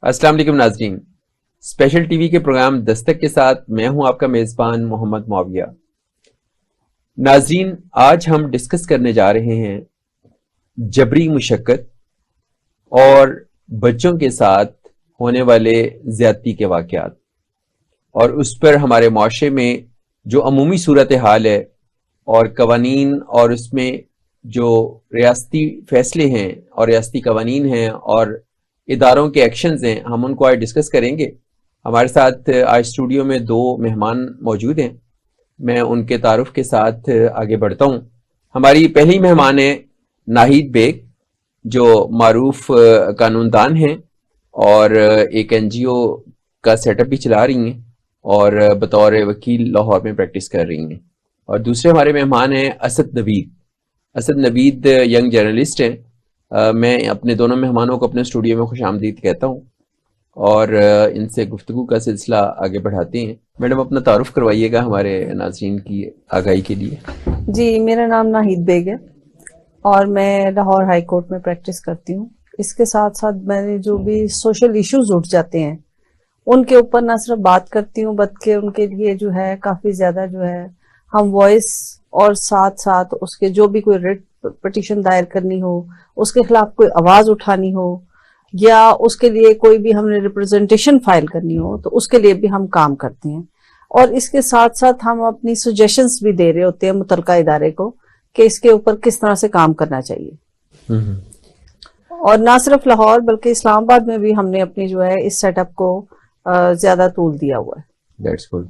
अस्सलाम वालेकुम नाज़रीन, स्पेशल टीवी के प्रोग्राम दस्तक के साथ मैं हूं आपका मेज़बान मोहम्मद मौविया। नाज़रीन, आज हम डिस्कस करने जा रहे हैं जबरी मुशक्कत और बच्चों के साथ होने वाले ज़्यादती के वाक़यात और उस पर हमारे माशरे में जो अमूमी सूरत हाल है और कवानीन और उसमें जो रियासती फ़ैसले हैं और रियासती कवानीन हैं और इदारों के एक्शंस हैं, हम उनको आज डिस्कस करेंगे। हमारे साथ आज स्टूडियो में दो मेहमान मौजूद हैं। मैं उनके तारुफ के साथ आगे बढ़ता हूं। हमारी पहली मेहमान है नाहिद बेग, जो मारूफ कानूनदान हैं और एक NGO का सेटअप भी चला रही हैं और बतौर वकील लाहौर में प्रैक्टिस कर रही हैं। और दूसरे हमारे मेहमान हैं असद नवीद। असद नवीद यंग जर्नलिस्ट हैं। मैं अपने दोनों मेहमानों को अपने स्टूडियो में खुश आमदीद कहता हूँ और इनसे गुफ्तगू का सिलसिला आगे बढ़ाते हैं। मैडम, अपना तारुफ करवाइएगा हमारे नाज़रीन की आगाही के लिए। जी, मेरा नाम नाहिद बेग है और मैं लाहौर हाई कोर्ट में प्रैक्टिस करती हूँ। इसके साथ साथ मैंने जो भी सोशल इश्यूज उठ जाते हैं उनके ऊपर ना सिर्फ बात करती हूँ बल्कि उनके लिए जो है काफी ज्यादा जो है हम वॉइस और साथ साथ उसके जो भी कोई रिट पिटीशन दायर करनी हो, उसके खिलाफ कोई आवाज उठानी हो या उसके लिए कोई भी हमने रिप्रेजेंटेशन फाइल करनी हो तो उसके लिए भी हम काम करते हैं। और इसके साथ साथ हम अपनी सजेशंस भी दे रहे होते हैं मुतलका इदारे को कि इसके ऊपर किस तरह से काम करना चाहिए। और ना सिर्फ लाहौर बल्कि इस्लामाबाद में भी हमने अपनी जो है इस सेटअप को ज्यादा तूल दिया हुआ है। That's good.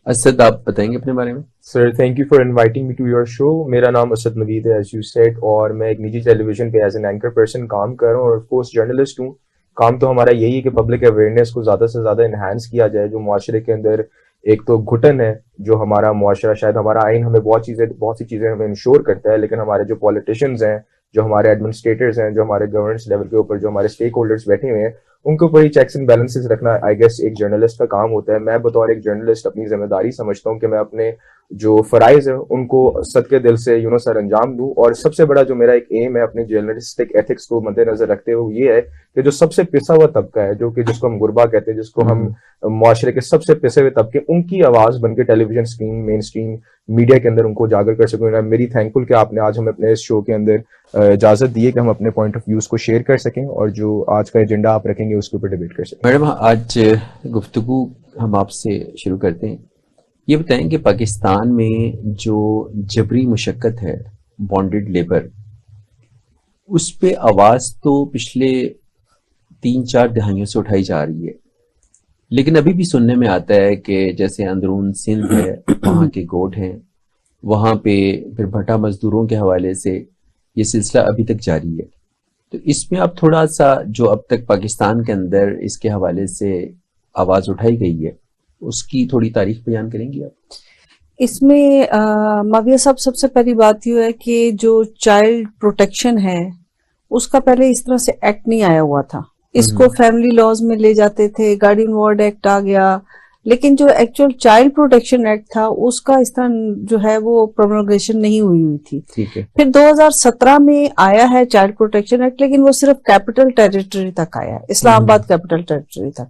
असद, आप बताएंगे अपने बारे में? Sir, thank you for inviting me to your show. मेरा नाम असद नवीद है, एज यू सेड, और मैं एक निजी टेलीविजन पे एज एन एंकर पर्सन काम कर रहा हूँ और ऑफ कोर्स जर्नलिस्ट हूँ। काम तो हमारा यही है कि पब्लिक अवेयरनेस को ज़्यादा से ज़्यादा इन्हांस किया जाए। जो मुआशरे के अंदर एक तो घुटन है, जो हमारा मुआशरा, शायद हमारा आइन हमें बहुत सी चीज़ें हमें इंश्योर करता है, लेकिन हमारे जो पॉलिटिशियंस हैं, जो हमारे एडमिनिस्ट्रेटर्स हैं, जो हमारे गवर्नेंस लेवल के ऊपर जो हमारे स्टेक होल्डर्स बैठे हुए हैं, उनके ऊपर ही चेक्स एंड बैलेंसेस रखना आई गेस एक जर्नलिस्ट का काम होता है। मैं बतौर एक जर्नलिस्ट अपनी जिम्मेदारी समझता हूँ कि मैं अपने जो फराइज है उनको सदके दिल से सर अंजाम दूं। और सबसे बड़ा जो मेरा एक एम है अपने जर्नलिस्टिक एथिक्स को मद्देनजर रखते हुए ये है कि जो सबसे पिसा हुआ तबका है, जो कि जिसको हम गुरबा कहते हैं, जिसको हम मुआशरे के सबसे पिसे हुए तबके, उनकी आवाज बनकर television screen, main stream media के अंदर उनको उजागर कर सकें। मैं मेरी थैंकफुल कि आपने आज हमें अपने इस शो के अंदर इजाजत दी है कि हम अपने पॉइंट ऑफ व्यूज को शेयर कर सकें और जो आज का एजेंडा आप रखेंगे उसके ऊपर डिबेट कर सकें। मैडम, आज गुफ्तगू हम आपसे शुरू करते हैं। ये बताएं कि पाकिस्तान में जो जबरी मुशक्कत है, बॉन्डेड लेबर, उस पे आवाज़ तो पिछले 3-4 दहाइयों से उठाई जा रही है, लेकिन अभी भी सुनने में आता है कि जैसे अंदरून सिंध है, वहाँ के गोट हैं, वहाँ पे फिर भट्टा मजदूरों के हवाले से ये सिलसिला अभी तक जारी है। तो इसमें आप थोड़ा सा जो अब तक पाकिस्तान के अंदर इसके हवाले से आवाज़ उठाई गई है उसकी थोड़ी तारीख बयान करेंगी आप? इसमें माविया साहब, सबसे पहली बात यह है कि जो चाइल्ड प्रोटेक्शन है उसका पहले इस तरह से एक्ट नहीं आया हुआ था। इसको फैमिली लॉज में ले जाते थे, गार्डियन वार्ड एक्ट आ गया, लेकिन जो एक्चुअल चाइल्ड प्रोटेक्शन एक्ट था उसका इस तरह जो है वो प्रोमोगेशन नहीं हुई थी। ठीक है। फिर 2017 में आया है चाइल्ड प्रोटेक्शन एक्ट, लेकिन वो सिर्फ कैपिटल टेरिटरी तक आया है, इस्लामाबाद कैपिटल टेरिटरी तक।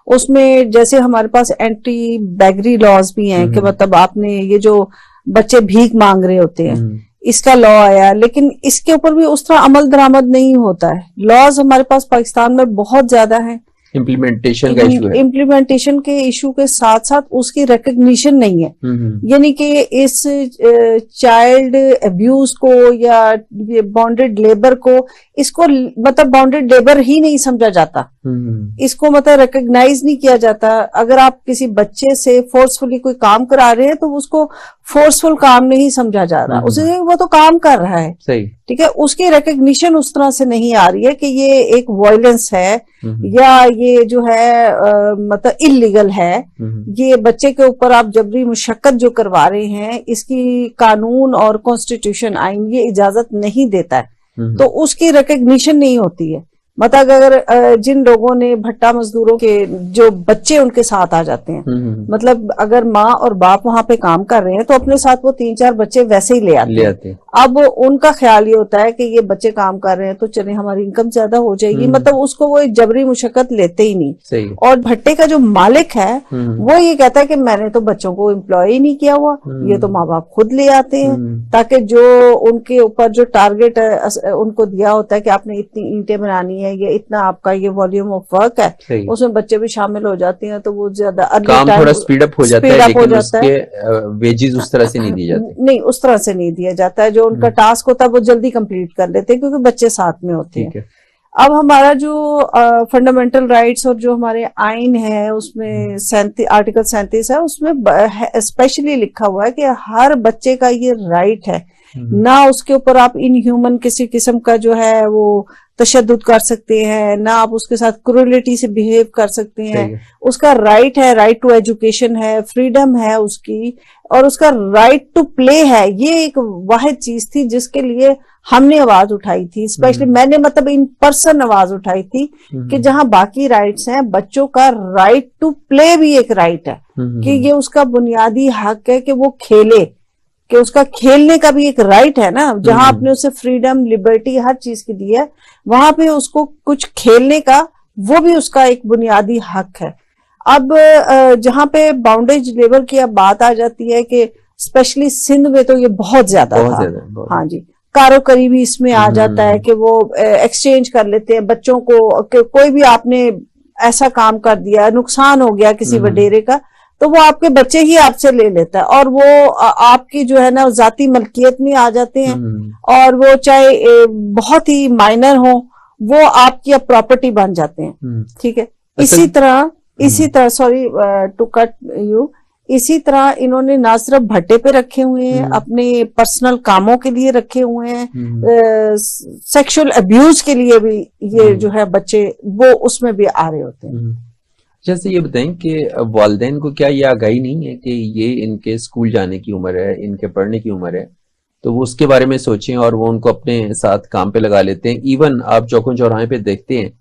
उसमें जैसे हमारे पास एंटी बैगरी लॉज भी हैं कि मतलब आपने ये जो बच्चे भीख मांग रहे होते हैं इसका लॉ आया, लेकिन इसके ऊपर भी उस तरह अमल दरामद नहीं होता है। लॉज हमारे पास पाकिस्तान में बहुत ज्यादा है, इम्प्लीमेंटेशन का इशू है। इम्प्लीमेंटेशन के इशू के साथ साथ उसकी रिकग्निशन नहीं है। यानी कि इस चाइल्ड अब्यूज को या ये बॉन्डेड लेबर को, इसको मतलब बॉन्डेड लेबर ही नहीं समझा जाता, इसको मतलब रिकग्नाइज नहीं किया जाता। अगर आप किसी बच्चे से फोर्सफुली कोई काम करा रहे हैं तो उसको फोर्सफुल काम नहीं समझा जा रहा, उसे वो तो काम कर रहा है, सही, ठीक है। उसकी रिकग्निशन उस तरह से नहीं आ रही है कि ये एक वायलेंस है या ये जो है मतलब इलीगल है। ये बच्चे के ऊपर आप जबरी मुशक्कत जो करवा रहे हैं इसकी कानून और कॉन्स्टिट्यूशन आइन ये इजाजत नहीं देता है, तो उसकी रिकग्निशन नहीं होती है। मतलब अगर जिन लोगों ने भट्टा मजदूरों के जो बच्चे उनके साथ आ जाते हैं, मतलब अगर माँ और बाप वहां पे काम कर रहे हैं तो अपने साथ वो 3-4 बच्चे वैसे ही ले आते हैं। अब उनका ख्याल ये होता है कि ये बच्चे काम कर रहे हैं तो चले हमारी इनकम ज्यादा हो जाएगी, मतलब उसको वो एक जबरी मुशक्कत लेते ही नहीं। सही। और भट्टे का जो मालिक है वो ये कहता है कि मैंने तो बच्चों को एम्प्लॉय ही नहीं किया हुआ, ये तो माँ बाप खुद ले आते हैं, ताकि जो उनके ऊपर जो टारगेट उनको दिया होता है कि आपने इतनी ईंटें बनानी है, ये इतना आपका ये वॉल्यूम ऑफ वर्क है, उसमें बच्चे भी शामिल हो जाते हैं, तो वो ज्यादा काम थोड़ा स्पीड अप हो जाता है, लेकिन उसके वेजेस उस तरह से नहीं दिए जाते। नहीं, उस तरह से नहीं दिया जाता है। जो उनका टास्क होता है वो जल्दी कंप्लीट कर लेते हैं क्योंकि बच्चे साथ में होते हैं। अब हमारा जो फंडामेंटल राइट्स और जो हमारे आइन है उसमें आर्टिकल 37 है, उसमें स्पेशली लिखा हुआ है कि हर बच्चे का ये राइट है, ना उसके ऊपर आप इनह्यूमन किसी किस्म का जो है वो तशद्दुद कर सकते हैं, ना आप उसके साथ क्रूरलिटी से बिहेव कर सकते हैं। उसका राइट है, राइट टू एजुकेशन है, फ्रीडम है उसकी, और उसका राइट टू प्ले है। ये एक वाहिद चीज थी जिसके लिए हमने आवाज उठाई थी, स्पेशली मैंने मतलब इन पर्सन आवाज उठाई थी कि जहां बाकी राइट्स हैं, बच्चों का राइट टू प्ले भी एक राइट है कि ये उसका बुनियादी हक है कि वो खेले, कि उसका खेलने का भी एक राइट है ना। जहां आपने उसे फ्रीडम, लिबर्टी हर चीज की दी है, वहां पे उसको कुछ खेलने का वो भी उसका एक बुनियादी हक है। अब जहां पे बाउंडेज लेबर की अब बात आ जाती है कि स्पेशली सिंध में तो ये बहुत ज्यादा था। हाँ जी, कारो करीबी इसमें आ जाता है कि वो एक्सचेंज कर लेते हैं बच्चों को, कोई भी आपने ऐसा काम कर दिया, नुकसान हो गया किसी वडेरे का, तो वो आपके बच्चे ही आपसे ले लेता है और वो आपकी जो है ना जाती मलकियत में आ जाते हैं, और वो चाहे बहुत ही माइनर हो, वो आपकी अब प्रॉपर्टी बन जाते हैं। ठीक है, इसी तरह सॉरी टू कट यू, इसी तरह इन्होंने ना सिर्फ भट्टे पे रखे हुए हैं, अपने पर्सनल कामों के लिए रखे हुए हैं, सेक्सुअल अब्यूज के लिए भी ये जो है बच्चे वो उसमें भी आ रहे होते हैं। जैसे ये बताएं कि वालिदैन को क्या ये आगाही नहीं है कि ये इनके स्कूल जाने की उम्र है, इनके पढ़ने की उम्र है, तो वो उसके बारे में सोचें और वो उनको अपने साथ काम पे लगा लेते हैं। इवन आप चौकों चौराहे पे देखते हैं,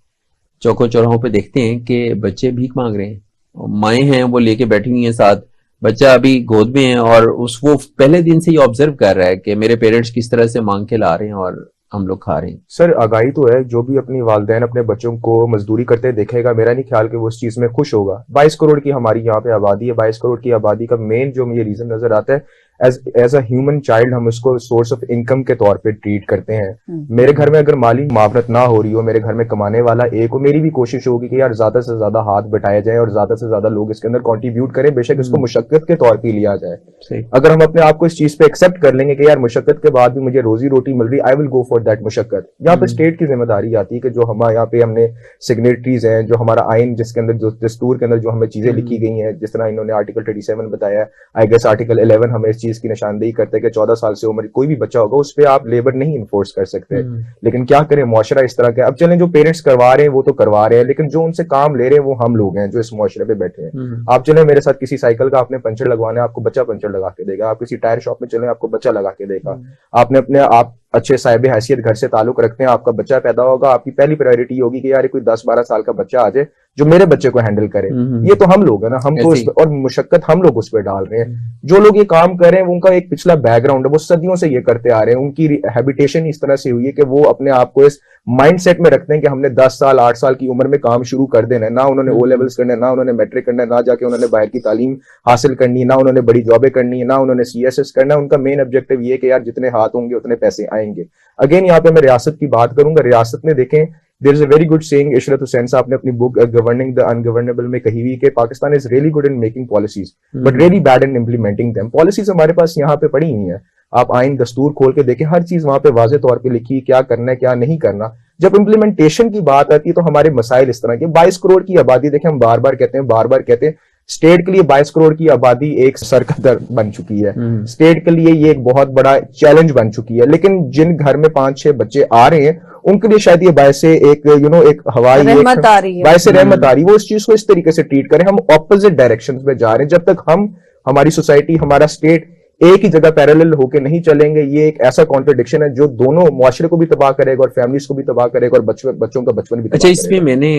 चौकों चौराहों पे देखते हैं कि बच्चे भीख मांग रहे हैं, माएँ हैं वो लेके बैठी हुई हैं साथ, बच्चा अभी गोद में है और वो पहले दिन से ही ऑब्जर्व कर रहा है कि मेरे पेरेंट्स किस तरह से मांग के ला रहे हैं और हम लोग खा रहे हैं। सर आगाही तो है, जो भी अपनी वालिदैन अपने बच्चों को मजदूरी करते देखेगा, मेरा नहीं ख्याल कि वो उस चीज में खुश होगा। 22 करोड़ की हमारी यहाँ पे आबादी है, 22 करोड़ की आबादी का मेन जो मुझे रीजन नजर आता है, एज अ ह्यूमन चाइल्ड हम उसको सोर्स ऑफ इनकम के तौर पे ट्रीट करते हैं। मेरे घर में अगर माली मावरत ना हो रही हो, मेरे घर में कमाने वाला एक हो, मेरी भी कोशिश होगी कि यार ज्यादा से ज्यादा हाथ बटाया जाए और ज्यादा से ज्यादा लोग इसके अंदर कंट्रीब्यूट करें, बेशक इसको मुशक्कत के तौर पे लिया जाए। अगर हम अपने आप को इस चीज पे एक्सेप्ट कर लेंगे कि यार मुशक्कत के बाद भी मुझे रोजी रोटी मिल रही, I will go for that मुशक्कत। यहाँ पे स्टेट की जिम्मेदारी आती है कि जो हम यहाँ पे हमने सिग्नेटरीज हैं, जो हमारा आइन जिसके अंदर जो दस्तूर के अंदर जो हमें चीजें लिखी गई हैं, जिस तरह इन्होंने आर्टिकल 37 बताया, आई गेस आर्टिकल 11 हमें इस चीज की निशानदेही करते हैं कि 14 साल से उम्र कोई भी बच्चा होगा उस पर आप लेबर नहीं इन्फोर्स कर सकते। लेकिन क्या करें, मुआशरा इस तरह का। अब चलें, जो पेरेंट्स करवा रहे हैं वो तो करवा रहे हैं, लेकिन जो उनसे काम ले रहे हैं वो हम लोग हैं जो इस मुआशरे पे बैठे हैं। आप चले मेरे साथ किसी साइकिल का आपने पंचर लगवाना है, आपको बच्चा पंचर लगा के देगा। आप किसी टायर शॉप में चले, आपको बच्चा लगा के देगा। आपने अपने आप अच्छे साहिब हैसियत घर से ताल्लुक रखते हैं, आपका बच्चा पैदा होगा, आपकी पहली प्रायोरिटी होगी कि यार कोई 10-12 साल का बच्चा आ जाए जो मेरे बच्चे को हैंडल करे। ये तो हम लोग है ना, हम तो और मुशक्कत हम लोग उस पर डाल रहे हैं। जो लोग ये काम कर रहे हैं उनका एक पिछला बैकग्राउंड है, वो सदियों से ये करते आ रहे हैं, उनकी हैबिटेशन इस तरह से हुई है कि वो अपने आप को इस माइंडसेट में रखते हैं कि हमने 10 साल 8 साल की उम्र में काम शुरू कर देना है। ना उन्होंने ओ लेवल्स करना है, ना उन्होंने मैट्रिक करना है, ना जाके उन्होंने बाहर की तालीम हासिल करनी है, ना उन्होंने बड़ी जॉबें करनी है, ना उन्होंने CSS करना है। उनका मेन ऑब्जेक्टिव ये है कि यार जितने हाथ होंगे उतने पैसे आएंगे। अगेन यहाँ पे मैं रियासत की बात करूंगा। रियासत में देखें, there is a very good saying, Ishrat Hussain साहब ने अपनी बुक गवर्निंग द अनगवर्नेबल में कही हुई कि Pakistan is really good in making policies but really bad in implementing them. Policies हमारे पास यहाँ पे पड़ी हुई है, आप आइन दस्तूर खोल के देखें, हर चीज वहां पे वाजे तौर पे लिखी, क्या करना है क्या नहीं करना। जब इम्प्लीमेंटेशन की बात आती है तो हमारे मसाइल इस तरह के। 22 करोड़ की आबादी देखें, हम बार बार कहते हैं स्टेट के लिए 22 करोड़ की आबादी एक सर का दर्द बन चुकी है। स्टेट के लिए ये एक बहुत बड़ा चैलेंज बन चुकी है। लेकिन जिन घर में 5-6 बच्चे आ रहे हैं उनके लिए शायद ये बायस एक एक हवाई रहमत आ रही है, बायस रहमत आ रही है। वो इस चीज को इस तरीके से ट्रीट करें। हम ऑपोजिट डायरेक्शन में जा रहे हैं। जब तक हम, हमारी सोसाइटी, हमारा स्टेट एक ही जगह पैरेलल होके नहीं चलेंगे, ये एक ऐसा कॉन्ट्रडिक्शन है जो दोनों मुआशरे को भी तबाह करेगा और फैमिलीज को भी तबाह करेगा और बच्चों का बचपन भी। अच्छा, इसमें मैंने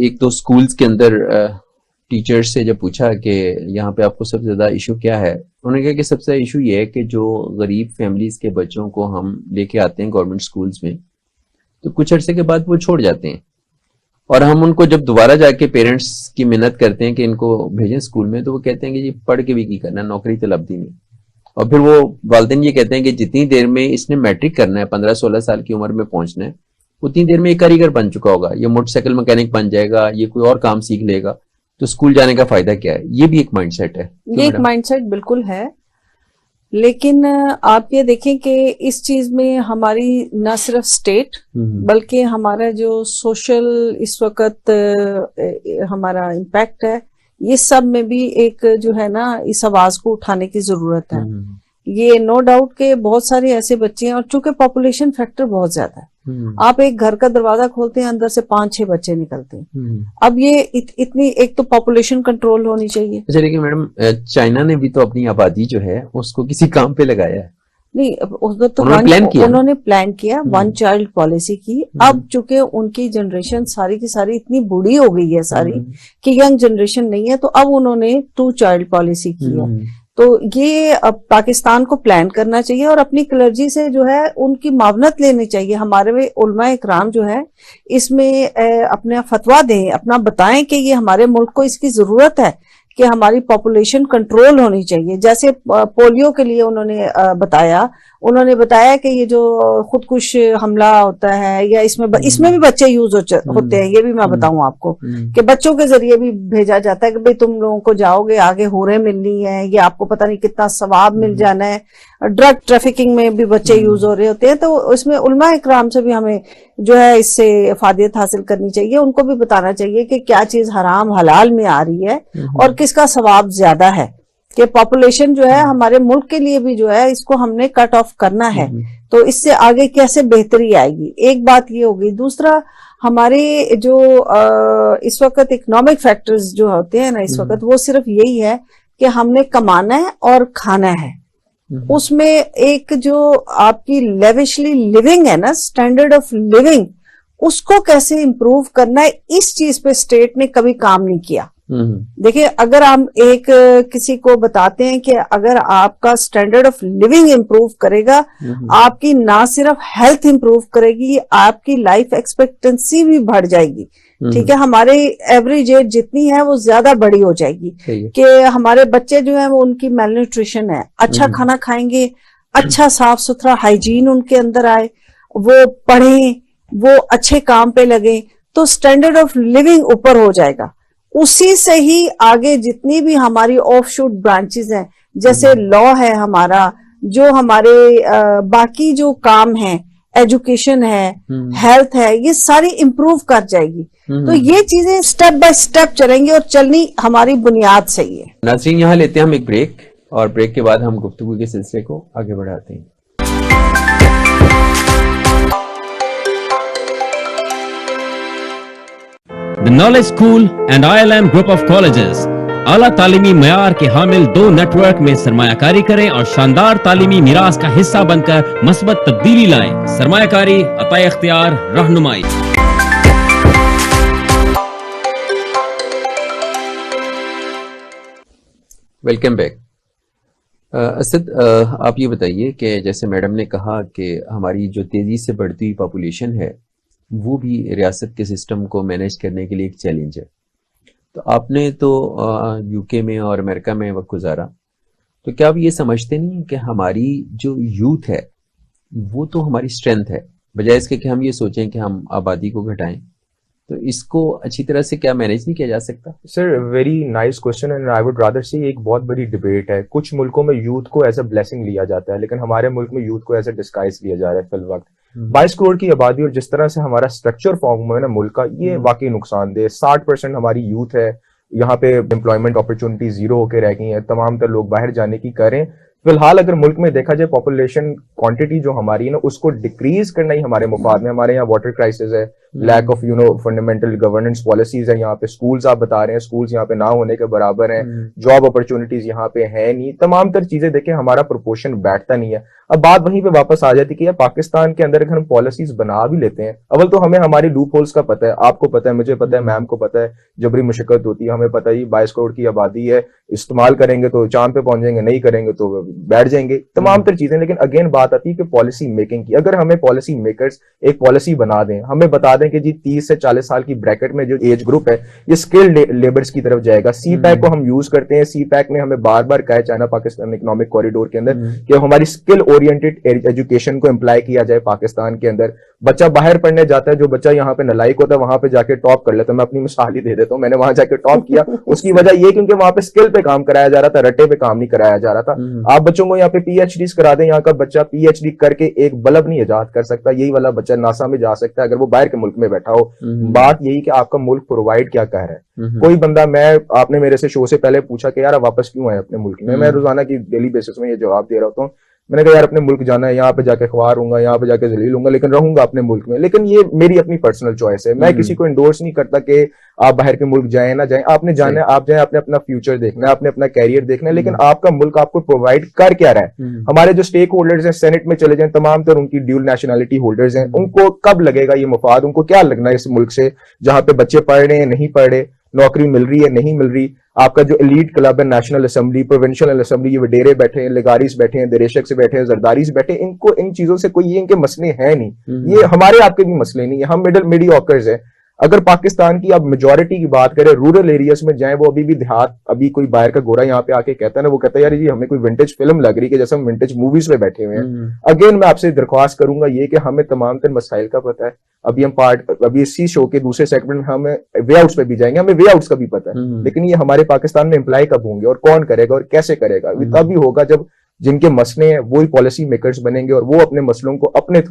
एक तो स्कूल्स के अंदर टीचर्स से जब पूछा कि यहाँ पे आपको सबसे ज्यादा इशू क्या है, उन्होंने कहा कि सबसे इशू ये है कि जो गरीब फैमिलीज के बच्चों को हम लेके आते हैं गवर्नमेंट स्कूल्स में, तो कुछ अरसे के बाद वो छोड़ जाते हैं, और हम उनको जब दोबारा जाके पेरेंट्स की मिन्नत करते हैं कि इनको भेजें स्कूल में, तो वो कहते हैं कि जी पढ़ के भी की करना, नौकरी तो लब्धी नहीं। और फिर वो वालिदैन ये कहते हैं कि जितनी देर में इसने मैट्रिक करना है, 15-16 साल की उम्र में पहुंचना है, उतनी देर में एक कारीगर बन चुका होगा, ये मोटरसाइकिल मैकेनिक बन जाएगा, ये कोई और काम सीख लेगा, तो स्कूल जाने का फायदा क्या है? ये भी एक माइंडसेट है। ये एक माइंडसेट बिल्कुल है, लेकिन आप ये देखें कि इस चीज में हमारी न सिर्फ स्टेट बल्कि हमारा जो सोशल इस वक्त हमारा इम्पैक्ट है, ये सब में भी एक जो है ना इस आवाज को उठाने की जरूरत है। ये नो डाउट के बहुत सारे ऐसे बच्चे हैं, और चूंकि पॉपुलेशन फैक्टर बहुत ज्यादा है, आप एक घर का दरवाजा खोलते हैं, अंदर से 5-6 बच्चे निकलते हैं। अब ये इतनी एक तो पॉपुलेशन कंट्रोल होनी चाहिए। अच्छा, लेकिन मैडम चाइना ने भी तो अपनी आबादी जो है उसको किसी काम पे लगाया है। नहीं, उधर तो उन्होंने प्लान किया 1 चाइल्ड पॉलिसी की। अब चूंकि उनकी जनरेशन सारी की सारी इतनी बूढ़ी हो गई है सारी कि यंग जनरेशन नहीं है, तो अब उन्होंने 2 चाइल्ड पॉलिसी की है। तो ये अब पाकिस्तान को प्लान करना चाहिए और अपनी क्लर्जी से जो है उनकी मावनत लेनी चाहिए। हमारे में उलमा इकराम जो है इसमें अपना फतवा दें, अपना बताएं कि ये हमारे मुल्क को इसकी जरूरत है कि हमारी पॉपुलेशन कंट्रोल होनी चाहिए। जैसे पोलियो के लिए उन्होंने बताया कि ये जो खुदकुश हमला होता है या इसमें भी बच्चे यूज होते हैं। ये भी मैं बताऊं आपको कि बच्चों के जरिए भी भेजा जाता है कि भाई तुम लोगों को जाओगे आगे हुरें मिलनी है, ये आपको पता नहीं कितना सवाब मिल जाना है। ड्रग ट्रैफिकिंग में भी बच्चे यूज हो रहे होते हैं, तो इसमें उलमा इकराम से भी हमें जो है इससे इफादियत हासिल करनी चाहिए। उनको भी बताना चाहिए कि क्या चीज हराम हलाल में आ रही है और किसका सवाब ज्यादा है, कि पॉपुलेशन जो है हमारे मुल्क के लिए भी जो है इसको हमने कट ऑफ करना है, तो इससे आगे कैसे बेहतरी आएगी। एक बात ये होगी। दूसरा, हमारे जो इस वक्त इकोनॉमिक फैक्टर्स जो होते हैं ना इस वक्त, वो सिर्फ यही है कि हमने कमाना है और खाना है। उसमें एक जो आपकी लेविशली लिविंग है ना, स्टैंडर्ड ऑफ लिविंग, उसको कैसे इंप्रूव करना है, इस चीज पे स्टेट ने कभी काम नहीं किया। देखिए, अगर हम एक किसी को बताते हैं कि अगर आपका स्टैंडर्ड ऑफ लिविंग इंप्रूव करेगा, आपकी ना सिर्फ हेल्थ इंप्रूव करेगी, आपकी लाइफ एक्सपेक्टेंसी भी बढ़ जाएगी। ठीक है, हमारे एवरेज एज जितनी है वो ज्यादा बड़ी हो जाएगी कि हमारे बच्चे जो है वो उनकी मेलन्यूट्रिशन है, अच्छा खाना खाएंगे, अच्छा साफ सुथरा हाइजीन उनके अंदर आए, वो पढ़ें, वो अच्छे काम पे लगे, तो स्टैंडर्ड ऑफ लिविंग ऊपर हो जाएगा। उसी से ही आगे जितनी भी हमारी ऑफशूट ब्रांचेस हैं, जैसे लॉ है हमारा, जो हमारे बाकी जो काम है, एजुकेशन है, हेल्थ है, ये सारी इंप्रूव कर जाएगी। तो ये चीजें स्टेप बाय स्टेप चलेंगी और चलनी हमारी बुनियाद सही है। नाज़रीन, यहाँ लेते हैं हम एक ब्रेक, और ब्रेक के बाद हम गुफ्तगू के सिलसिले को आगे बढ़ाते हैं। The Knowledge School and ILM Group of Colleges आला तालीमी मयार के हामिल 2 नेटवर्क में सरमायाकारी करें और शानदार तालीमी मिरास का हिस्सा बनकर मस्बत तब्दीली लाएं। सरमायाकारी, अताए इख्तियार, रहनुमाई। Welcome back. असद, आप ये बताइए कि जैसे मैडम ने कहा कि हमारी जो तेजी से बढ़ती हुई पॉपुलेशन है वो भी रियासत के सिस्टम को मैनेज करने के लिए एक चैलेंज है। तो आपने तो यूके में और अमेरिका में वक्त गुजारा, तो क्या आप ये समझते नहीं कि हमारी जो यूथ है वो तो हमारी स्ट्रेंथ है, बजाय इसके कि हम ये सोचें कि हम आबादी को घटाएं, तो इसको अच्छी तरह से क्या मैनेज नहीं किया जा सकता? Sir, very nice question and I would rather से एक बहुत बड़ी डिबेट है। कुछ मुल्कों में यूथ को एज अ ब्लेसिंग लिया जाता है, लेकिन हमारे मुल्क में यूथ को एज अ डिस्गाइज लिया जा रहा है फिल वक्त। 22 करोड़ की आबादी और जिस तरह से हमारा स्ट्रक्चर फॉर्म हुआ है ना मुल्क का, ये वाकई नुकसानदेह। 60% हमारी यूथ है, यहाँ पे एम्प्लॉयमेंट अपॉर्चुनिटी 0 होकर रह गई है, तमाम तर लोग बाहर जाने की करें। फिलहाल अगर मुल्क में देखा जाए पॉपुलेशन क्वांटिटी जो हमारी है ना, उसको डिक्रीज करना ही हमारे मुफाद में। हमारे यहाँ वाटर क्राइसिस है, lack of fundamental governance policies है यहाँ पे, स्कूल्स आप बता रहे हैं स्कूल्स यहाँ पे ना होने के बराबर हैं, जॉब अपॉर्चुनिटीज यहाँ पे है नहीं, तमाम तर चीजें देखें हमारा प्रोपोर्शन बैठता नहीं है। अब बात वहीं पे वापस आ जाती है कि यार पाकिस्तान के अंदर अगर हम पॉलिसीज बना भी लेते हैं, अव्वल तो हमें हमारी लूप होल्स का पता है, आपको पता है, मुझे पता है, मैम को पता है, जबरी मुशक्कत होती है, हमें पता है 22 करोड़ की आबादी है, इस्तेमाल करेंगे तो चांद पे पहुंच जाएंगे, नहीं करेंगे तो बैठ जाएंगे, तमाम तर चीजें। लेकिन अगेन बात आती है कि पॉलिसी मेकिंग की, अगर हमें पॉलिसी मेकर्स एक पॉलिसी बना दें, हमें बता दें कि जी 30 से 40 साल की ब्रैकेट में जो एज ग्रुप है ये स्किल्ड लेबर्स की तरफ जाएगा। सी पैक को हम यूज करते हैं, सी पैक में हमें बार बार कहा है चाइना पाकिस्तान इकोनॉमिक कॉरिडोर के अंदर कि हमारी स्किल ओरिएंटेड एजुकेशन को इम्प्लाई किया जाए पाकिस्तान के अंदर। बच्चा बाहर पढ़ने जाता है, जो बच्चा यहाँ पे नालायक होता है वहां पे जाके टॉप कर लेता है। मैं अपनी मिसाल ही दे देता हूँ, मैंने वहां जाके टॉप किया, उसकी वजह ये क्योंकि वहां पे स्किल पे काम कराया जा रहा था, रट्टे पे काम नहीं कराया जा रहा था। आप बच्चों को यहाँ पे पीएचडीज करा दें, यहाँ का बच्चा पीएचडी करके एक बल्ब नहीं इजाद कर सकता, यही वाला बच्चा नासा में जा सकता है अगर वो बाहर के मुल्क में बैठा हो। बात यही कि आपका मुल्क प्रोवाइड क्या कर रहा है। कोई बंदा, आपने मेरे से शो से पहले पूछा कि यार वापस क्यों आए अपने मुल्क में, मैं रोजाना की डेली बेसिस में ये जवाब दे रहा होता हूँ। मैंने कहा यार अपने मुल्क जाना है, यहाँ पे जाके ख्वार हूंगा, यहाँ पे जाके जलील हूंगा, लेकिन रहूंगा अपने मुल्क में। लेकिन ये मेरी अपनी पर्सनल चॉइस है, मैं किसी को इंडोर्स नहीं करता कि आप बाहर के मुल्क जाएं ना जाएं, आपने जाना है आप जाएं, आपने अपना फ्यूचर देखना है, आपने अपना कैरियर देखना है, लेकिन आपका मुल्क आपको प्रोवाइड कर क्या रहा है। हमारे जो स्टेक होल्डर्स हैं सेनेट में चले जाएं, तमाम तर उनकी ड्यूल नेशनैलिटी होल्डर्स हैं, उनको कब लगेगा ये मुफाद, उनको क्या लगना है इस मुल्क से जहां पे बच्चे पढ़ रहे हैं नहीं पढ़ रहे, नौकरी मिल रही है नहीं मिल रही। आपका जो एलीट क्लब है, नेशनल असेंबली, प्रोविंशियल असेंबली, ये वडेरे बैठे हैं, लेगारीस बैठे हैं, दरेशक से बैठे हैं, जरदारी से बैठे हैं, इनको इन चीजों से कोई ये इनके मसले हैं नहीं, ये हमारे आपके भी मसले नहीं है, हम मीडियोकर्स हैं। अगर पाकिस्तान की आप मेजोरिटी की बात करें, रूरल एरियाज में जाएं, वो अभी भी देहात, अभी कोई बाहर का गोरा यहाँ पे आके कहता है ना, वो कहता है यार जी हमें कोई विंटेज फिल्म लग रही है जैसे हम विंटेज मूवीज में बैठे हुए हैं। अगेन मैं आपसे दरख्वास्त करूंगा ये कि हमें तमाम तर मसाइल का पता है, अभी इसी शो के दूसरे सेगमेंट में हमें वे आउट्स पे भी जाएंगे, हमें वे आउट्स का भी पता है, लेकिन ये हमारे पाकिस्तान में इम्प्लाई कब होंगे और कौन करेगा और कैसे करेगा, तभी होगा जब जिनके मसले हैं वही पॉलिसी मेकर्स बनेंगे और वो अपने मसलों को अपने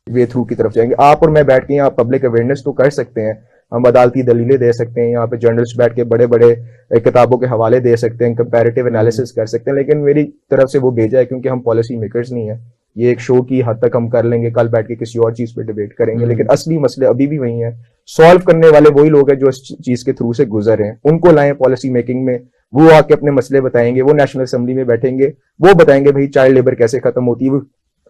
वे थ्रू की तरफ जाएंगे। आप और मैं बैठ के यहाँ पब्लिक अवेयरनेस तो कर सकते हैं, हम अदालती दलीलें दे सकते हैं, यहाँ पे जर्नलिस्ट बैठ के बड़े बड़े किताबों के हवाले दे सकते हैं, कंपैरेटिव एनालिसिस कर सकते हैं, लेकिन मेरी तरफ से वो भेजा है क्योंकि हम पॉलिसी मेकर्स नहीं है। ये एक शो की हद तक हम कर लेंगे, कल बैठ के किसी और चीज पे डिबेट करेंगे, लेकिन असली मसले अभी भी वही हैं। सॉल्व करने वाले वही लोग हैं जो इस चीज के थ्रू से गुजर रहे हैं, उनको लाएं पॉलिसी मेकिंग में, वो आके अपने मसले बताएंगे, वो नेशनल असेंबली में बैठेंगे, वो बताएंगे भाई चाइल्ड लेबर कैसे खत्म होती है,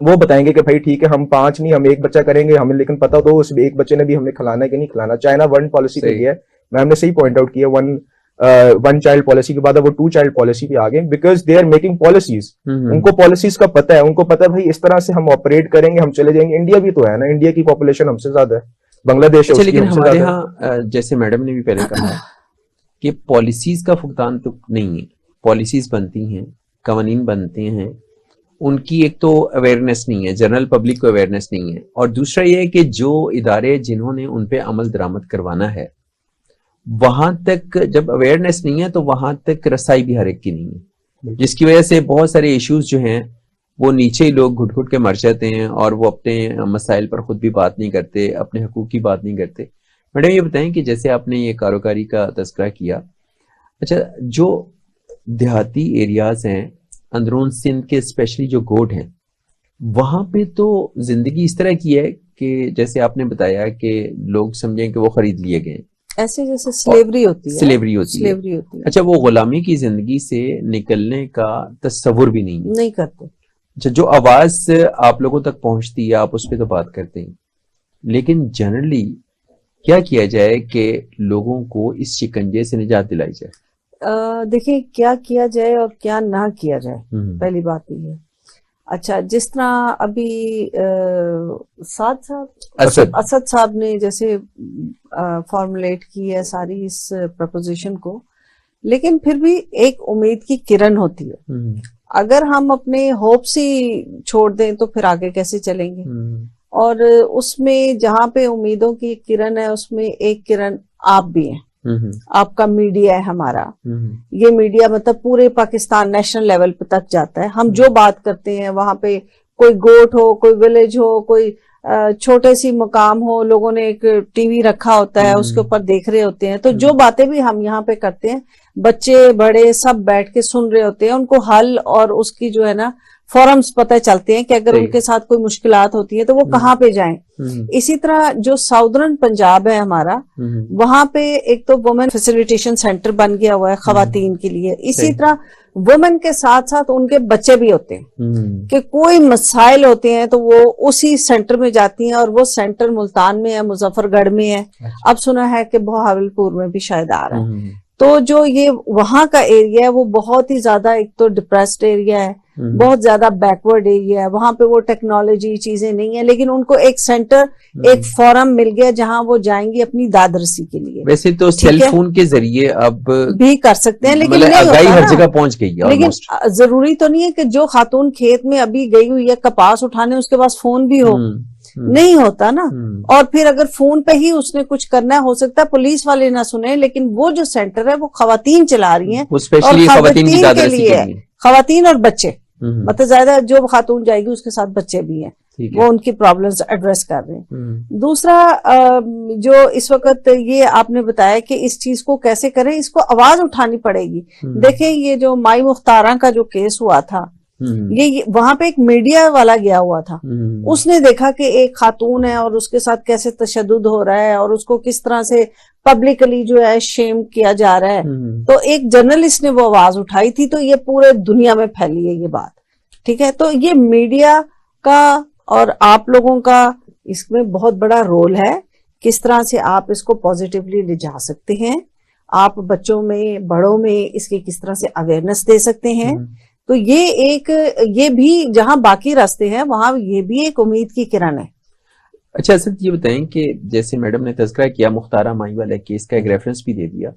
वो बताएंगे कि भाई ठीक है हम 5 नहीं हम 1 बच्चा करेंगे, हमें लेकिन पता तो उस 1 बच्चे ने भी हमने खिलाना है कि नहीं खिलाना। चाइना 1 पॉलिसी पे गया है, मैम ने सही पॉइंट आउट किया, 1 चाइल्ड पॉलिसी के बाद अब वो 2 चाइल्ड पॉलिसी पे आ गए, because they are making policies, उनको पॉलिसीज का पता है, उनको पता है भाई इस तरह से हम ऑपरेट करेंगे, हम चले जाएंगे। इंडिया भी तो है ना, इंडिया की पॉपुलेशन हमसे ज्यादा है, बांग्लादेश है लेकिन हमारे यहाँ जैसे मैडम ने भी पहले कहा कि पॉलिसीज का भुगतान तो नहीं है, पॉलिसीज बनती हैं, कवानीन बनते हैं, उनकी एक तो अवेयरनेस नहीं है, जनरल पब्लिक को अवेयरनेस नहीं है, और दूसरा ये है कि जो इदारे जिन्होंने उन पे अमल दरामद करवाना है वहां तक जब अवेयरनेस नहीं है तो वहां तक रसाई भी हर एक की नहीं है, जिसकी वजह से बहुत सारे इश्यूज जो हैं वो नीचे ही लोग घुट घुट के मर जाते हैं और वो अपने मसाइल पर खुद भी बात नहीं करते, अपने हकूक की बात नहीं करते। मैडम ये बताएं कि जैसे आपने ये कारोकारी का तस्करा किया, अच्छा जो देहाती एरियाज हैं अंदरून सिंध के, स्पेशली जो गोड हैं, वहां पे तो जिंदगी इस तरह की है कि जैसे आपने बताया कि लोग समझें कि वो खरीद लिए गए, ऐसे जैसे स्लेवरी होती है, स्लेवरी होती है। अच्छा, वो गुलामी की जिंदगी से निकलने का तस्वुर भी नहीं करते। अच्छा, जो आवाज आप लोगों तक पहुंचती है आप उस पर तो बात करते हैं, लेकिन जनरली क्या किया जाए कि लोगों को इस शिकंजे से निजात दिलाई जाए? देखिए क्या किया जाए और क्या ना किया जाए, पहली बात ये है। अच्छा, जिस तरह अभी असद साहब ने जैसे फॉर्मुलेट की है सारी इस प्रपोजिशन को, लेकिन फिर भी एक उम्मीद की किरण होती है। अगर हम अपने होप्स ही छोड़ दें तो फिर आगे कैसे चलेंगे? और उसमें जहां पे उम्मीदों की किरण है उसमें एक किरण आप भी हैं, आपका मीडिया है हमारा। ये मीडिया मतलब पूरे पाकिस्तान नेशनल लेवल पे तक जाता है। हम जो बात करते हैं वहां पे कोई गोट हो, कोई विलेज हो, कोई छोटे सी मुकाम हो, लोगों ने एक टीवी रखा होता है उसके ऊपर देख रहे होते हैं, तो जो बातें भी हम यहाँ पे करते हैं बच्चे बड़े सब बैठ के सुन रहे होते हैं, उनको हल और उसकी जो है ना फोरम्स पता चलते हैं कि अगर सही। उनके साथ कोई मुश्किलात होती है तो वो कहाँ पे जाएं। इसी तरह जो साउदर्न पंजाब है हमारा, वहां पे एक तो वुमेन फैसिलिटेशन सेंटर बन गया हुआ है खवातीन के लिए। इसी सही। तरह वुमेन के साथ साथ उनके बच्चे भी होते हैं कि कोई मसाइल होते हैं तो वो उसी सेंटर में जाती हैं, और वो सेंटर मुल्तान में है, मुजफ्फरगढ़ में है, अब सुना है कि बहावलपुर में भी शायद आ रहा है। तो जो ये वहां का एरिया है वो बहुत ही ज्यादा, एक तो डिप्रेस्ड एरिया है, बहुत ज्यादा बैकवर्ड एरिया है, वहां पे वो टेक्नोलॉजी चीजें नहीं है, लेकिन उनको एक सेंटर, एक फोरम मिल गया जहां वो जाएंगी अपनी दादरसी के लिए। वैसे तो ठीक है। सेल फोन के जरिए अब भी कर सकते हैं, लेकिन मतलब नहीं आगाही होता हर ना। जगह पहुंच गई है लेकिन almost। जरूरी तो नहीं है कि जो खातून खेत में अभी गई हुई है कपास उठाने, उसके पास फोन भी हो, नहीं होता ना। और फिर अगर फोन पे ही उसने कुछ करना है, हो सकता है पुलिस वाले ना सुने, लेकिन वो जो सेंटर है वो खवातीन चला रही हैं, वो स्पेशली और खवातीन की खवातीन के दादरसी के लिए, लिए। खवातीन और बच्चे, मतलब ज्यादा जो खातून जाएगी उसके साथ बच्चे भी हैं, ठीक वो है। उनकी प्रॉब्लम्स एड्रेस कर रहे हैं। दूसरा जो इस वक्त ये आपने बताया कि इस चीज को कैसे करें, इसको आवाज उठानी पड़ेगी। देखें ये जो माई मुख्तारा का जो केस हुआ था, ये वहां पे एक मीडिया वाला गया हुआ था, उसने देखा कि एक खातून है और उसके साथ कैसे तशद्दुद हो रहा है और उसको किस तरह से पब्लिकली जो है शेम किया जा रहा है। तो एक जर्नलिस्ट ने वो आवाज उठाई थी, तो ये पूरे दुनिया में फैली है ये बात। ठीक है, तो ये मीडिया का और आप लोगों का इसमें बहुत बड़ा रोल है, किस तरह से आप इसको पॉजिटिवली ले जा सकते हैं, आप बच्चों में बड़ों में इसकी किस तरह से अवेयरनेस दे सकते हैं। तो ये भी जहां बाकी रास्ते हैं वहां ये भी एक उम्मीद की किरण है। अच्छा असद, ये बताएं कि जैसे मैडम ने तज़किरा किया मुख्तारा माई वाला केस का, एक रेफरेंस भी दे दिया,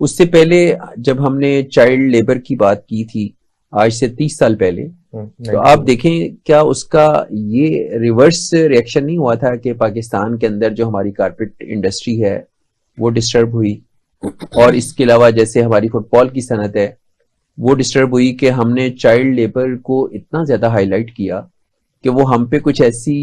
उससे पहले जब हमने चाइल्ड लेबर की बात की थी आज से 30 साल पहले, तो आप देखें क्या उसका ये रिवर्स रिएक्शन नहीं हुआ था कि पाकिस्तान के अंदर जो हमारी कारपेट इंडस्ट्री है वो डिस्टर्ब हुई, और इसके अलावा जैसे हमारी फुटबॉल की सनत है वो डिस्टर्ब हुई कि हमने चाइल्ड लेबर को इतना ज्यादा हाईलाइट किया कि वो हम पे कुछ ऐसी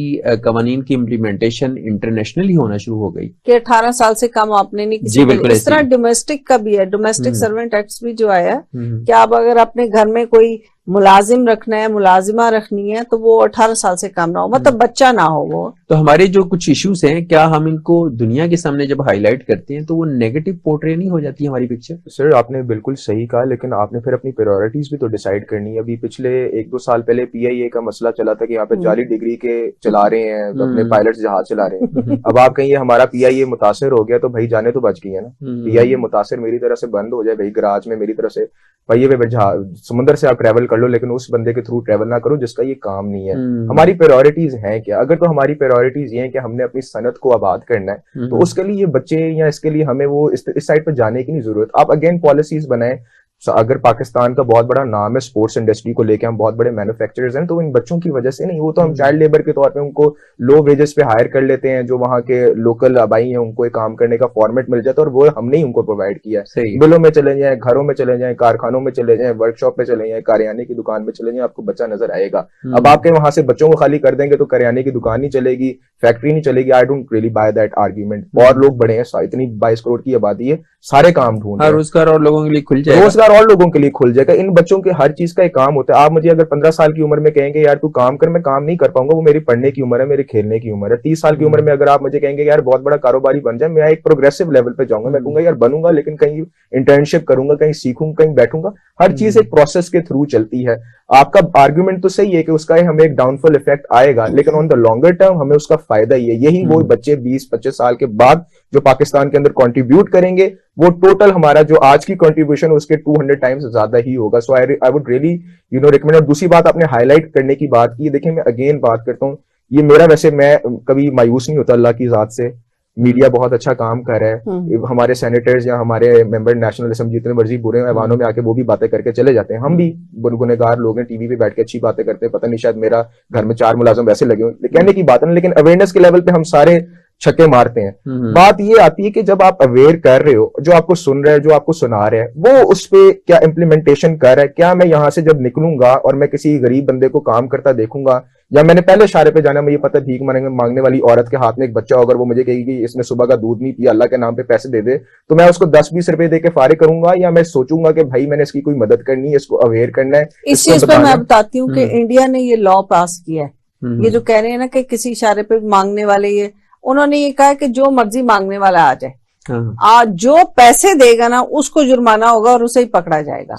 कवानीन की इम्प्लीमेंटेशन इंटरनेशनली होना शुरू हो गई कि 18 साल से कम आपने नहीं किसी जी, को। बिल्कुल इस तरह ऐसे ही। डोमेस्टिक का भी है, डोमेस्टिक सर्वेंट एक्ट भी जो आया है कि आप अगर अपने घर में कोई मुलाजिम रखना है, मुलाजिमा रखनी है, तो वो 18 साल से कम ना हो, मतलब बच्चा ना हो वो। तो हमारे जो कुछ इश्यूज हैं, क्या हम इनको दुनिया के सामने जब हाईलाइट करते हैं तो वो नेगेटिव पोर्ट्रे नहीं हो जाती हमारी पिक्चर? सर आपने बिल्कुल सही कहा, लेकिन आपने फिर अपनी प्रायोरिटीज भी तो डिसाइड करनी है। अभी पिछले 1-2 साल पहले PIA का मसला चला था कि यहाँ पे 40 डिग्री के चला रहे हैं, अपने पायलट्स जहाज चला रहे हैं। अब आप कहिए हमारा PIA मुतासर हो गया तो भाई जाने तो बच गई है ना। PIA मुतासर मेरी तरह से बंद हो जाए भाई, गराज में मेरी तरह से पहिए पे समुद्र से आप ट्रेवल कर लो, लेकिन उस बंदे के थ्रू ट्रेवल ना करो जिसका ये काम नहीं है। हमारी प्रायोरिटीज हैं क्या? अगर तो हमारी प्रायोरिटीज ये है कि हमने अपनी सनत को आबाद करना है, तो उसके लिए ये बच्चे या इसके लिए हमें वो इस साइड पर जाने की नहीं जरूरत। आप अगेन पॉलिसीज बनाएं। अगर पाकिस्तान का बहुत बड़ा नाम है स्पोर्ट्स इंडस्ट्री को लेके, हम बहुत बड़े मैन्युफैक्चरर्स हैं, तो इन बच्चों की वजह से नहीं, वो तो हम चाइल्ड लेबर के तौर पे उनको लो वेजेस पे हायर कर लेते हैं, जो वहाँ के लोकल आबाई हैं उनको एक काम करने का फॉर्मेट मिल जाता है, और वो हमने ही उनको प्रोवाइड किया है। मिलों में चले जाएं, घरों में चले जाएं, कारखानों में चले जाएं, वर्कशॉप में चले जाएं, करियाने की दुकान में चले जाएं, आपको बच्चा नजर आएगा। अब आपके वहां से बच्चों को खाली कर देंगे तो करियाने की दुकान नहीं चलेगी, फैक्ट्री नहीं चलेगी। I don't really by that argument. और लोग बड़े हैं, इतनी 22 करोड़ की आबादी है, सारे काम ढूंढ रहे हैं, रोजगार और लोगों के लिए खुल जाएगा, रोजगार और लोगों के लिए खुल जाएगा। इन बच्चों के हर चीज का एक काम होता है। आप मुझे अगर 15 साल की उम्र में कहेंगे यार तू काम कर, मैं काम नहीं कर पाऊंगा, वो मेरी पढ़ने की उम्र है, मेरी खेलने की उम्र है। 30 साल की उम्र में अगर आप मुझे कहेंगे यार बहुत बड़ा कारोबारी बन जाए, मैं एक प्रोग्रेसिव लेवल पे जाऊंगा, मैं कहूंगा यार बनूंगा, लेकिन कहीं इंटर्नशिप करूंगा, कहीं सीखूंगा, कहीं बैठूंगा। हर चीज एक प्रोसेस के थ्रू चलती है। आपका आर्ग्यूमेंट तो सही है कि उसका हमें एक डाउनफॉल इफेक्ट आएगा, लेकिन ऑन द लॉन्गर टर्म हमें उसका फायदा ही है। यही वो बच्चे 20-25 साल के बाद जो पाकिस्तान के अंदर कंट्रीब्यूट करेंगे, वो टोटल हमारा जो आज की कंट्रीब्यूशन उसके 200 टाइम्स ज्यादा ही होगा। सो आई वुड रियली रिकमेंड। और दूसरी बात आपने हाईलाइट करने की बात की, देखिए मैं अगेन बात करता हूँ, ये मेरा वैसे मैं कभी मायूस नहीं होता अल्लाह की जात से। मीडिया बहुत अच्छा काम कर रहा है, हमारे सेनेटर्स या हमारे मेंबर नेशनल असेंबली जितने मर्जी बुरे ऐवानों में आके वो भी बातें करके चले जाते हैं। हम भी गुनगुनेगार लोग हैं, टीवी पे बैठ के अच्छी बातें करते हैं, पता नहीं शायद मेरा घर में 4 मुलाजिम वैसे लगे हुए, कहने की बात है। लेकिन अवेयरनेस के लेवल पे हम सारे छक्के मारते हैं। बात ये आती है कि जब आप अवेयर कर रहे हो, जो आपको सुन रहे हैं, जो आपको सुना रहे हैं, वो उस पे क्या इम्प्लीमेंटेशन कर रहा है? क्या मैं यहाँ से जब निकलूंगा और मैं किसी गरीब बंदे को काम करता देखूंगा, या मैंने पहले इशारे पे जाना, मुझे पता है भीख मांगने वाली औरत के हाथ में एक बच्चा होगा, वो मुझे कहेगी कि इसने सुबह का दूध नहीं पिया, अल्लाह के नाम पे पैसे दे दे, तो मैं उसको 10-20 रुपए दे के फारिग करूंगा, या मैं सोचूंगा कि भाई मैंने इसकी कोई मदद करनी है, इसको अवेयर करना है। इस चीज पर मैं बताती हूँ कि इंडिया ने ये लॉ पास किया है। ये जो कह रहे हैं ना कि किसी इशारे पे मांगने वाले, ये उन्होंने ये कहा कि जो मर्जी मांगने वाला आ जाए, जो पैसे देगा ना उसको जुर्माना होगा और उसे ही पकड़ा जाएगा।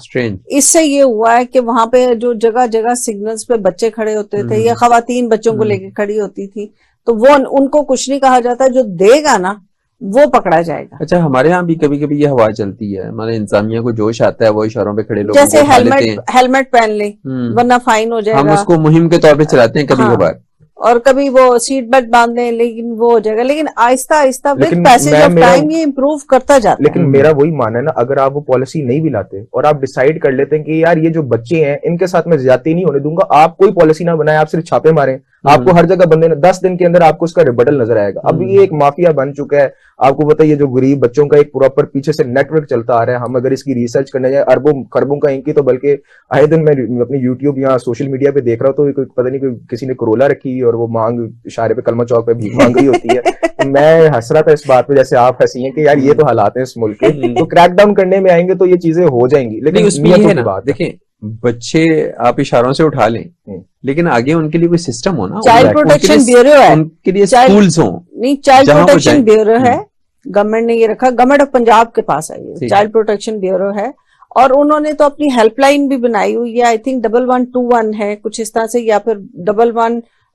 इससे ये हुआ है कि वहां पे जो जगह जगह सिग्नल्स पे बच्चे खड़े होते थे या खवातीन बच्चों को लेके खड़ी होती थी, तो वो उनको कुछ नहीं कहा जाता, जो देगा ना वो पकड़ा जाएगा। अच्छा, हमारे यहाँ भी कभी कभी ये हवा चलती है, हमारे इंसानिया को जोश आता है, वो इशारों पे खड़े लोग जैसे हेलमेट पहन ले वरना फाइन हो जाएगा। हम उसको मुहिम के तौर पे चलाते हैं कभी कभार, और कभी वो सीट बेल्ट बांध लें, लेकिन वो हो जाएगा। लेकिन Aahista Aahista with passage of time ये इम्प्रूव करता जाता है। लेकिन मेरा वही मानना है ना, अगर आप वो पॉलिसी नहीं भी लाते और आप डिसाइड कर लेते हैं कि यार ये जो बच्चे हैं इनके साथ मैं ज्यादती नहीं होने दूंगा, आप कोई पॉलिसी ना बनाए, आप सिर्फ छापे मारें, आपको हर जगह बंदे 10 दिन के अंदर आपको उसका रिबटल नजर आएगा। अब ये एक माफिया बन चुका है, आपको पता है, ये जो गरीब बच्चों का एक प्रॉपर पीछे से नेटवर्क चलता आ रहा है। हम अगर इसकी रिसर्च करने जाए अरबों खरबों का इनकी, तो बल्कि आए दिन मैं अपनी यूट्यूब या सोशल मीडिया पे देख रहा हूँ तो पता नहीं किसी ने करोला रखी और वो मांग इशारे पे कलमा चौक पे भीख मांग रही होती है। तो मैं हंस रहा था इस बात पे, जैसे आप हंसी हैं कि यार ये तो हालात है इस मुल्क के, तो क्रैकडाउन करने में आएंगे तो ये चीजें हो जाएंगी। लेकिन उसमें ना देखें, बच्चे आप इशारों से उठा लें, लेकिन आगे उनके लिए कोई सिस्टम हो ना, चाइल्ड प्रोटेक्शन ब्यूरो है, उनके लिए स्कूल्स हो। नहीं, चाइल्ड प्रोटेक्शन ब्यूरो है, गवर्नमेंट ने ये रखा, गवर्नमेंट ऑफ पंजाब के पास है ये चाइल्ड प्रोटेक्शन ब्यूरो है, और उन्होंने तो अपनी हेल्पलाइन भी बनाई हुई है। आई थिंक 1121 है कुछ इस तरह से, या फिर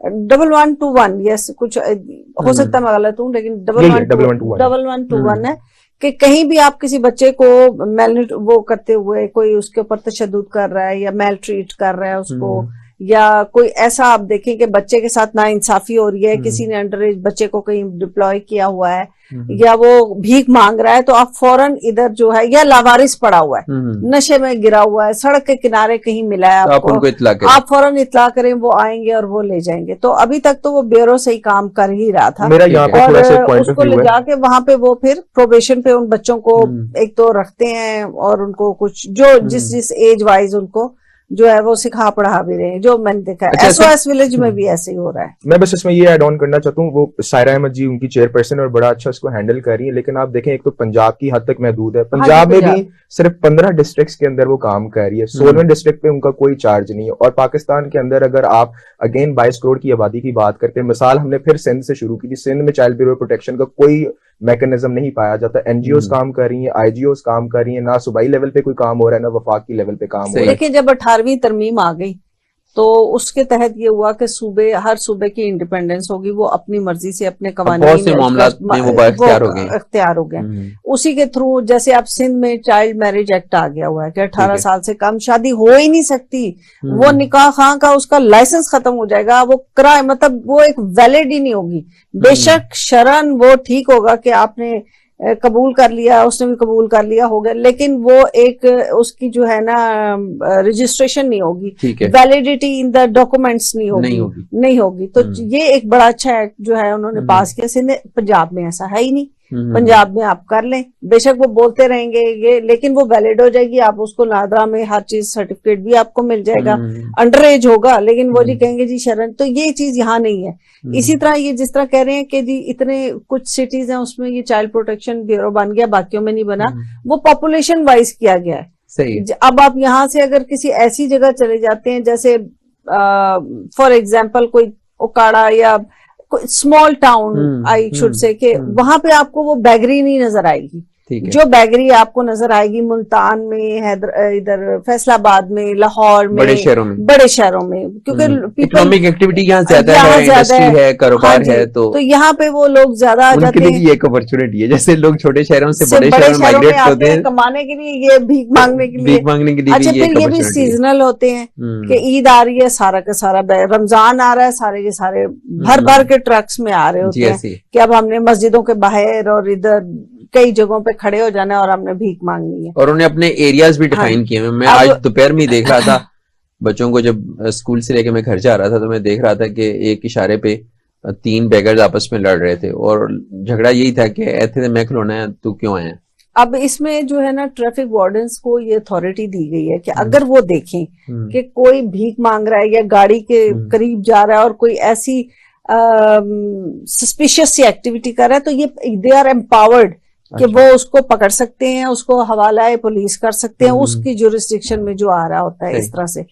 1121, यस, कुछ हो सकता है मैं गलत हूँ, लेकिन 1121 है कि कहीं भी आप किसी बच्चे को वो करते हुए कोई उसके ऊपर तशद्दुद कर रहा है या मेल ट्रीट कर रहा है उसको, या कोई ऐसा आप देखें कि बच्चे के साथ नाइंसाफी हो रही है, किसी ने अंडर एज बच्चे को कहीं डिप्लॉय किया हुआ है या वो भीख मांग रहा है, तो आप फौरन इधर जो है, या लावारिस पड़ा हुआ है, नशे में गिरा हुआ है, सड़क के किनारे कहीं मिला है, तो आप फौरन इतला करें, वो आएंगे और वो ले जाएंगे। तो अभी तक तो वो ब्यूरो से ही काम कर ही रहा था, मेरा यहाँ पे थोड़ा सा पॉइंट उसको ले जाके वहां पे वो फिर प्रोबेशन पे उन बच्चों को एक तो रखते हैं और उनको कुछ जो जिस एज वाइज उनको जो है वो सिखा पढ़ा भी रहे हैं, जो मैंने देखा है। SOS विलेज में भी ऐसे ही हो रहा है। मैं बस इसमें ये ऐड ऑन करना चाहता हूँ, वो सायरा अहमद जी उनकी चेयरपर्सन और बड़ा अच्छा इसको हैंडल कर रही है, लेकिन आप देखें एक तो पंजाब की हद तक महदूद है, पंजाब में भी सिर्फ 15 डिस्ट्रिक्ट्स के अंदर वो काम कर रही है, 16वें डिस्ट्रिक्ट पे उनका कोई चार्ज नहीं है। और पाकिस्तान के अंदर अगर आप अगेन 22 करोड़ की आबादी की बात करते हैं, मिसाल हमने फिर सिंध से शुरू की थी, सिंध में चाइल्ड ब्यूरो प्रोटेक्शन का कोई मैकेनिज्म नहीं पाया जाता। NGOs काम कर रही हैं, IGOs काम कर रही हैं, ना सूबाई लेवल पे कोई काम हो रहा है, ना वफाकी लेवल पे काम हो रहा है। लेकिन जब 18वीं तरमीम आ गई तो उसके तहत ये हुआ कि हर सूबे की इंडिपेंडेंस होगी, वो अपनी मर्जी से अपने कवानीन अख्तियार हो गए। उसी के थ्रू जैसे अब सिंध में चाइल्ड मैरिज एक्ट आ गया हुआ है कि 18 साल से कम शादी हो ही नहीं सकती, वो निकाह खां का उसका लाइसेंस खत्म हो जाएगा, वो मतलब वो एक वैलिड ही नहीं होगी। बेशक शरन वो ठीक होगा कि आपने कबूल कर लिया, उसने भी कबूल कर लिया, हो गया, लेकिन वो एक उसकी जो है ना रजिस्ट्रेशन नहीं होगी, वैलिडिटी इन द डॉक्यूमेंट्स नहीं होगी। तो ये एक बड़ा अच्छा एक्ट जो है उन्होंने पास किया। सिंध पंजाब में ऐसा है ही नहीं, पंजाब में आप कर लें, बेशक वो बोलते रहेंगे ये, लेकिन वो वैलिड हो जाएगी, आप उसको नादरा में हर चीज सर्टिफिकेट भी आपको मिल जाएगा, अंडर एज होगा, लेकिन वो जी कहेंगे जी शरण। तो ये चीज यहाँ नहीं है। इसी तरह ये जिस तरह कह रहे हैं कि जी इतने कुछ सिटीज हैं उसमें ये चाइल्ड प्रोटेक्शन ब्यूरो बन गया, बाकियों में नहीं बना, वो पॉपुलेशन वाइज किया गया है। सही। अब आप यहाँ से अगर किसी ऐसी जगह चले जाते हैं जैसे फॉर एग्जाम्पल कोई ओकाड़ा या small town, I should say कि वहां पे आपको वो बैगरी नहीं नजर आएगी। जो बैगरी आपको नजर आएगी मुल्तान में, इधर फैसलाबाद में, लाहौर में, बड़े शहरों में, क्योंकि इकोनॉमिक एक्टिविटी यहाँ ज्यादा है, इंडस्ट्री है, कारोबार है, तो यहाँ पे वो लोग ज्यादा आ जाते हैं। ये एक अपॉर्चुनिटी है, जैसे लोग छोटे शहरों से बड़े शहरों में माइग्रेट होते हैं कमाने के लिए, ये भीख मांगने के लिए। अच्छा, फिर ये भी सीजनल होते हैं कि ईद आ रही है, सारा का सारा, रमजान आ रहा है, सारे के सारे भर भर के ट्रक्स में आ रहे होते हैं कि अब हमने मस्जिदों के बाहर और इधर कई जगहों पे खड़े हो जाना है और हमने भीख मांगनी है। और उन्हें अपने एरियाज भी डिफाइन किए हैं। मैं आज दोपहर में देख रहा था बच्चों को, जब स्कूल से लेके मैं घर जा रहा था तो मैं देख रहा था कि एक इशारे पे 3 बेगर्स आपस में लड़ रहे थे और झगड़ा यही था कि ऐसे मैं खिलौना है, तू क्यों आया। अब इसमें जो है ना ट्रैफिक वार्डन्स को ये अथॉरिटी दी गई है कि अगर वो देखें कि कोई भीख मांग रहा है या गाड़ी के करीब जा रहा है और कोई ऐसी सस्पिशियस सी एक्टिविटी कर रहा है, तो ये दे आर एम्पावर्ड कि वो उसको पकड़ सकते हैं, उसको हवाला पुलिस कर सकते हैं उसकी जुरिस्डिक्शन में जो आ रहा होता है इस तरह से।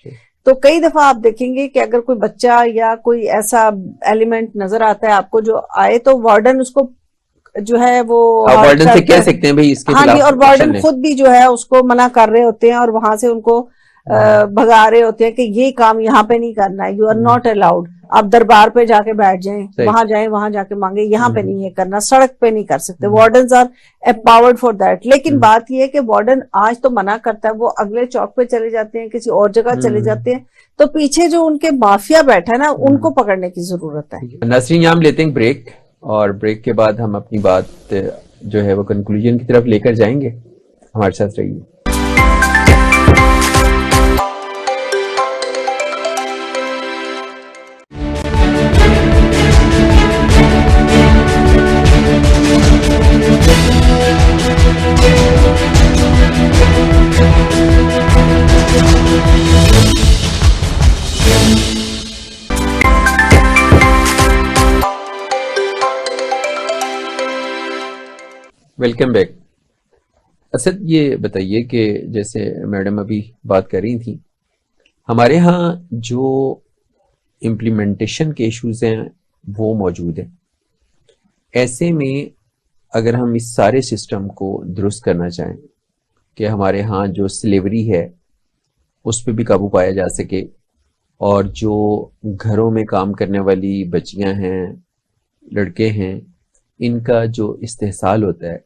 तो कई दफा आप देखेंगे कि अगर कोई बच्चा या कोई ऐसा एलिमेंट नजर आता है आपको जो आए, तो वार्डन उसको जो है वो वार्डन से कह सकते हैं भाई इसके हाँ खिलाफ जी, और वार्डन खुद भी जो है उसको मना कर रहे होते हैं और वहां से उनको भगा रहे होते हैं कि ये काम यहाँ पे नहीं करना है, यू आर नॉट अलाउड, आप दरबार पे जाके बैठ जाएं, वहां जाके मांगे, यहाँ पे नहीं है करना, सड़क पे नहीं कर सकते। Wardens are empowered for that. लेकिन बात ये है कि वार्डन आज तो मना करता है, वो अगले चौक पे चले जाते हैं, किसी और जगह चले जाते हैं, तो पीछे जो उनके माफिया बैठा है ना उनको पकड़ने की जरूरत है। नसरीन, यहाँ हम लेते हैं ब्रेक और ब्रेक के बाद हम अपनी बात जो है वो कंक्लूजन की तरफ लेकर जाएंगे। हमारे साथ रहिए। Welcome back. असद, ये बताइए कि जैसे मैडम अभी बात कर रही थी, हमारे यहाँ जो इम्प्लीमेंटेशन के इश्यूज हैं वो मौजूद हैं। ऐसे में अगर हम इस सारे सिस्टम को दुरुस्त करना चाहें कि हमारे यहाँ जो स्लेवरी है उस पर भी काबू पाया जा सके और जो घरों में काम करने वाली बच्चियां हैं, लड़के हैं, इनका जो इस्तेहसाल होता है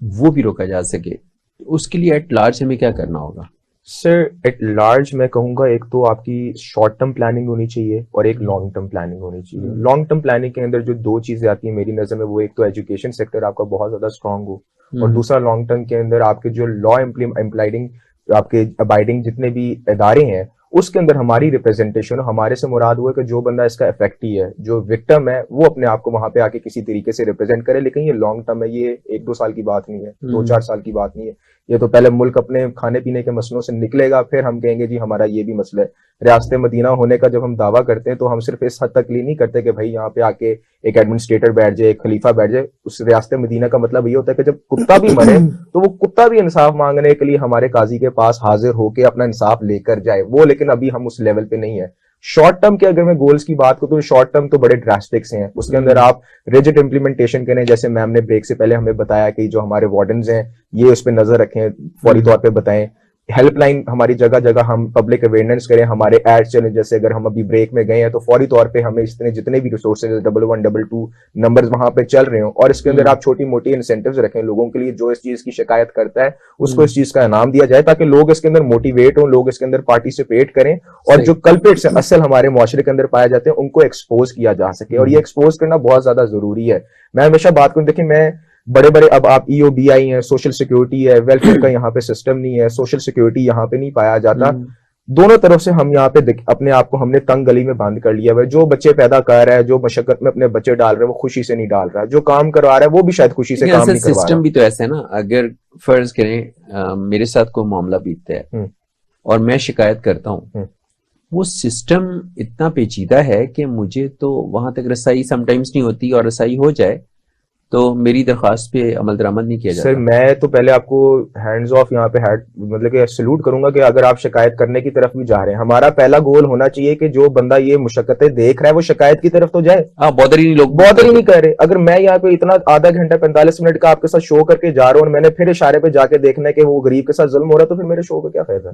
वो भी रोका जा सके, उसके लिए एट लार्ज हमें क्या करना होगा? सर, एट लार्ज मैं कहूँगा एक तो आपकी शॉर्ट टर्म प्लानिंग होनी चाहिए और एक लॉन्ग टर्म प्लानिंग होनी चाहिए। लॉन्ग टर्म प्लानिंग के अंदर जो 2 चीजें आती है मेरी नजर में, वो एक तो एजुकेशन सेक्टर आपका बहुत ज्यादा स्ट्रांग हो और दूसरा लॉन्ग टर्म के अंदर आपके जो लॉ इम्प्लाइडिंग आपके अबाइडिंग जितने भी इदारे हैं उसके अंदर हमारी रिप्रेजेंटेशन। हमारे से मुराद हुआ कि जो बंदा इसका इफेक्टी है, जो विक्टिम है, वो अपने आप को वहां पे आके किसी तरीके से रिप्रेजेंट करे। लेकिन ये लॉन्ग टर्म है, ये 1-2 साल की बात नहीं है, 2-4 साल की बात नहीं है। ये तो पहले मुल्क अपने खाने पीने के मसलों से निकलेगा, फिर हम कहेंगे जी हमारा ये भी मसला है। रियासत मदीना होने का जब हम दावा करते हैं तो हम सिर्फ इस हद तक नहीं करते कि भाई यहाँ पे आके एक एडमिनिस्ट्रेटर बैठ जाए, एक खलीफा बैठ जाए। उस रियासत मदीना का मतलब ये होता है कि जब कुत्ता भी मरे तो वो कुत्ता भी इंसाफ मांगने के लिए हमारे काजी के पास हाजिर होके अपना इंसाफ लेकर जाए वो। लेकिन अभी हम उस लेवल पे नहीं है। शॉर्ट टर्म के अगर मैं गोल्स की बात करूं तो शॉर्ट टर्म तो बड़े ड्रास्टिक्स हैं। उसके अंदर आप रिजिड इंप्लीमेंटेशन करें, जैसे मैम ने ब्रेक से पहले हमें बताया कि जो हमारे वार्डन्स हैं ये उस पर नजर रखें, फौरी तौर पे बताएं। हेल्पलाइन हमारी जगह जगह हम पब्लिक अवेयरनेस करें, हमारे एड चलें। जैसे अगर हम अभी ब्रेक में गए हैं तो फौरी तौर पे हमें इतने जितने भी रिसोर्सेज 1122 नंबर्स वहां पे चल रहे हो और इसके अंदर आप छोटी मोटी इंसेंटिव्स रखें लोगों के लिए। जो इस चीज की शिकायत करता है उसको इस चीज का इनाम दिया जाए ताकि लोग इसके अंदर मोटिवेट हो, लोग इसके अंदर पार्टिसिपेट करें और जो कल्प्रिट्स असल हमारे मुआशरे के अंदर पाए जाते हैं उनको एक्सपोज किया जा सके। और ये एक्सपोज करना बहुत ज्यादा जरूरी है। मैं हमेशा बात करूं, देखिए मैं बड़े बड़े अब आप EOBI है, सोशल सिक्योरिटी है, वेलफेयर का यहाँ पे सिस्टम नहीं है, सोशल सिक्योरिटी यहाँ पे नहीं पाया जाता। दोनों तरफ से हम यहाँ पे अपने आप को हमने तंग गली में बंद कर लिया है। जो बच्चे पैदा कर रहा है, जो मशक्कत में अपने बच्चे डाल रहे हैं वो खुशी से नहीं डाल रहा है, जो काम करवा रहा है वो भी शायद खुशी से काम नहीं करवा रहा। सिस्टम भी तो ऐसा है ना, अगर फर्ज करें मेरे साथ कोई मामला बीतता है और मैं शिकायत करता हूँ, वो सिस्टम इतना पेचीदा है कि मुझे तो वहां तक रसाई समटाइम्स नहीं होती और रसाई हो जाए तो मेरी दरख्वास्त पे अमल दरामद नहीं किया जाता। सर मैं तो पहले आपको हैंड्स ऑफ यहाँ पे मतलब कि सल्यूट करूंगा कि अगर आप शिकायत करने की तरफ भी जा रहे हैं, हमारा पहला गोल होना चाहिए कि जो बंदा ये मुशक्कतें देख रहा है वो शिकायत की तरफ तो जाए। हाँ, बॉदर ही नहीं, लोग बॉदर ही नहीं कर रहे। अगर मैं यहाँ पे इतना आधा घंटा 45 मिनट का आपके साथ शो करके जा रहा हूँ और मैंने फिर इशारे पे जाके देखना है कि वो गरीब के साथ जुल्म हो रहा है, तो फिर मेरे शो का क्या फायदा?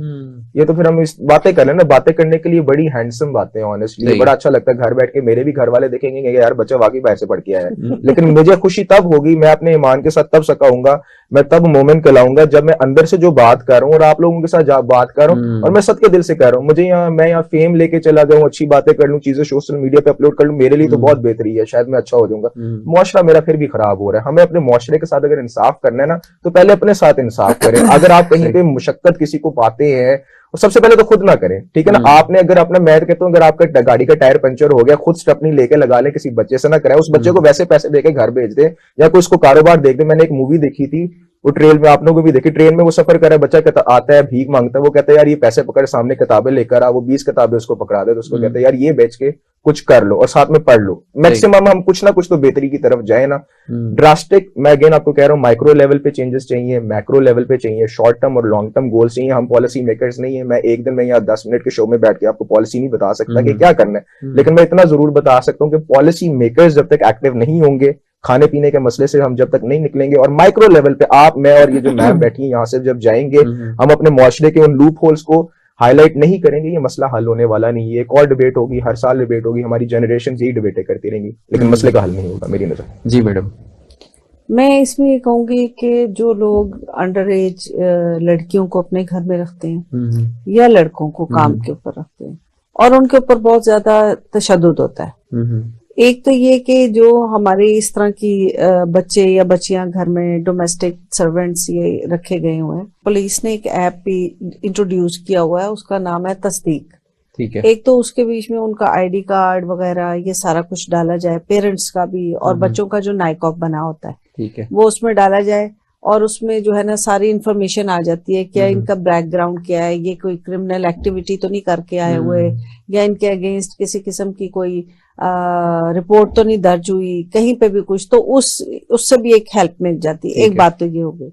ये तो फिर हम इस बातें कर रहे हैं ना, बातें करने के लिए बड़ी हैंडसम बातें, ऑनेस्टली बड़ा अच्छा लगता है। घर बैठ के मेरे भी घर वाले देखेंगे यार बच्चा वाकई बाहर से पढ़ के आया है। लेकिन मुझे खुशी तब होगी, मैं अपने ईमान के साथ तब सकाऊंगा, मैं तब मोमेंट कहलाऊंगा जब मैं अंदर से जो बात कर रहा हूँ और आप लोगों के साथ बात कर रहा हूँ और मैं सच के दिल से कह रहा हूँ। मुझे मैं यहाँ फेम लेके चला जाऊँ, अच्छी बातें कर लूँ, चीजें सोशल मीडिया पे अपलोड कर लूँ, मेरे लिए तो बहुत बेहतरी है, शायद मैं अच्छा हो जाऊंगा। मुआशरा मेरा फिर भी खराब हो रहा है। हमें अपने मुआशरे के साथ अगर इंसाफ करना है ना तो पहले अपने साथ इंसाफ करें। अगर आप कहीं पे मुशक्कत किसी को पाते हैं और सबसे पहले तो खुद ना करें, ठीक है ना। आपने अगर अपना, मैं कहता हूँ, अगर आपका गाड़ी का टायर पंचर हो गया, खुद स्टेपनी लेके लगा ले, किसी बच्चे से ना कराए, उस बच्चे को वैसे पैसे देके घर भेज दे या कोई उसको कारोबार देख दे। मैंने एक मूवी देखी थी, वो ट्रेन में, आप लोगों को भी देखी, ट्रेन में वो सफर कर रहा है, बच्चा आता है, भीख मांगता है, वो कहता है यार ये पैसे पकड़, सामने किताबें लेकर आ, वो 20 किताबें उसको पकड़ा दे, तो उसको कहता है यार ये बेच के कुछ कर लो और साथ में पढ़ लो। मैक्सिमम हम कुछ ना कुछ तो बेहतरी की तरफ जाए ना। ड्रास्टिक, मैं अगेन आपको कह रहा हूँ, माइक्रो लेवल पे चेंजेस चाहिए, मैक्रो लेवल पे चाहिए, शॉर्ट टर्म और लॉन्ग टर्म गोल्स चाहिए। हम पॉलिसी मेकर्स नहीं है, मैं एक दिन में या 10 मिनट के शो में बैठ के आपको पॉलिसी नहीं बता सकता कि क्या करना है, लेकिन मैं इतना जरूर बता सकता हूँ कि पॉलिसी मेकर्स जब तक एक्टिव नहीं होंगे, खाने पीने के मसले से हम जब तक नहीं निकलेंगे, और माइक्रो लेवल पे आप, मैं और ये जो मैम बैठी है यहाँ से जब जाएंगे, हम अपने मुआशरे के उन लूप होल्स को हाईलाइट नहीं करेंगे, ये मसला हल होने वाला नहीं है। एक और डिबेट होगी, हर साल डिबेट होगी, हमारी जनरेशन यही डिबेटें करती रहेंगी, लेकिन मसले का हल नहीं होगा मेरी नजर। जी मैडम। मैं इसमें ये कहूंगी कि जो लोग अंडर एज लड़कियों को अपने घर में रखते हैं या लड़कों को काम के ऊपर रखते हैं और उनके ऊपर बहुत ज्यादा तशद्दुद होता है। एक तो ये कि जो हमारे इस तरह की बच्चे या बच्चियां घर में डोमेस्टिक सर्वेंट्स ये रखे गए हुए हैं, पुलिस ने एक ऐप भी इंट्रोड्यूस किया हुआ है, उसका नाम है तस्दीक। ठीक है। एक तो उसके बीच में उनका आईडी कार्ड वगैरह ये सारा कुछ डाला जाए, पेरेंट्स का भी और बच्चों का जो नाइकॉप बना होता है, ठीक है, वो उसमें डाला जाए और उसमें जो है ना सारी इंफॉर्मेशन आ जाती है, क्या इनका बैकग्राउंड क्या है, ये कोई क्रिमिनल एक्टिविटी तो नहीं करके आए हुए, या इनके अगेंस्ट किसी किस्म की कोई रिपोर्ट तो नहीं दर्ज हुई कहीं पे भी कुछ, तो उससे भी एक हेल्प मिल जाती है। एक बात तो ये हो गई।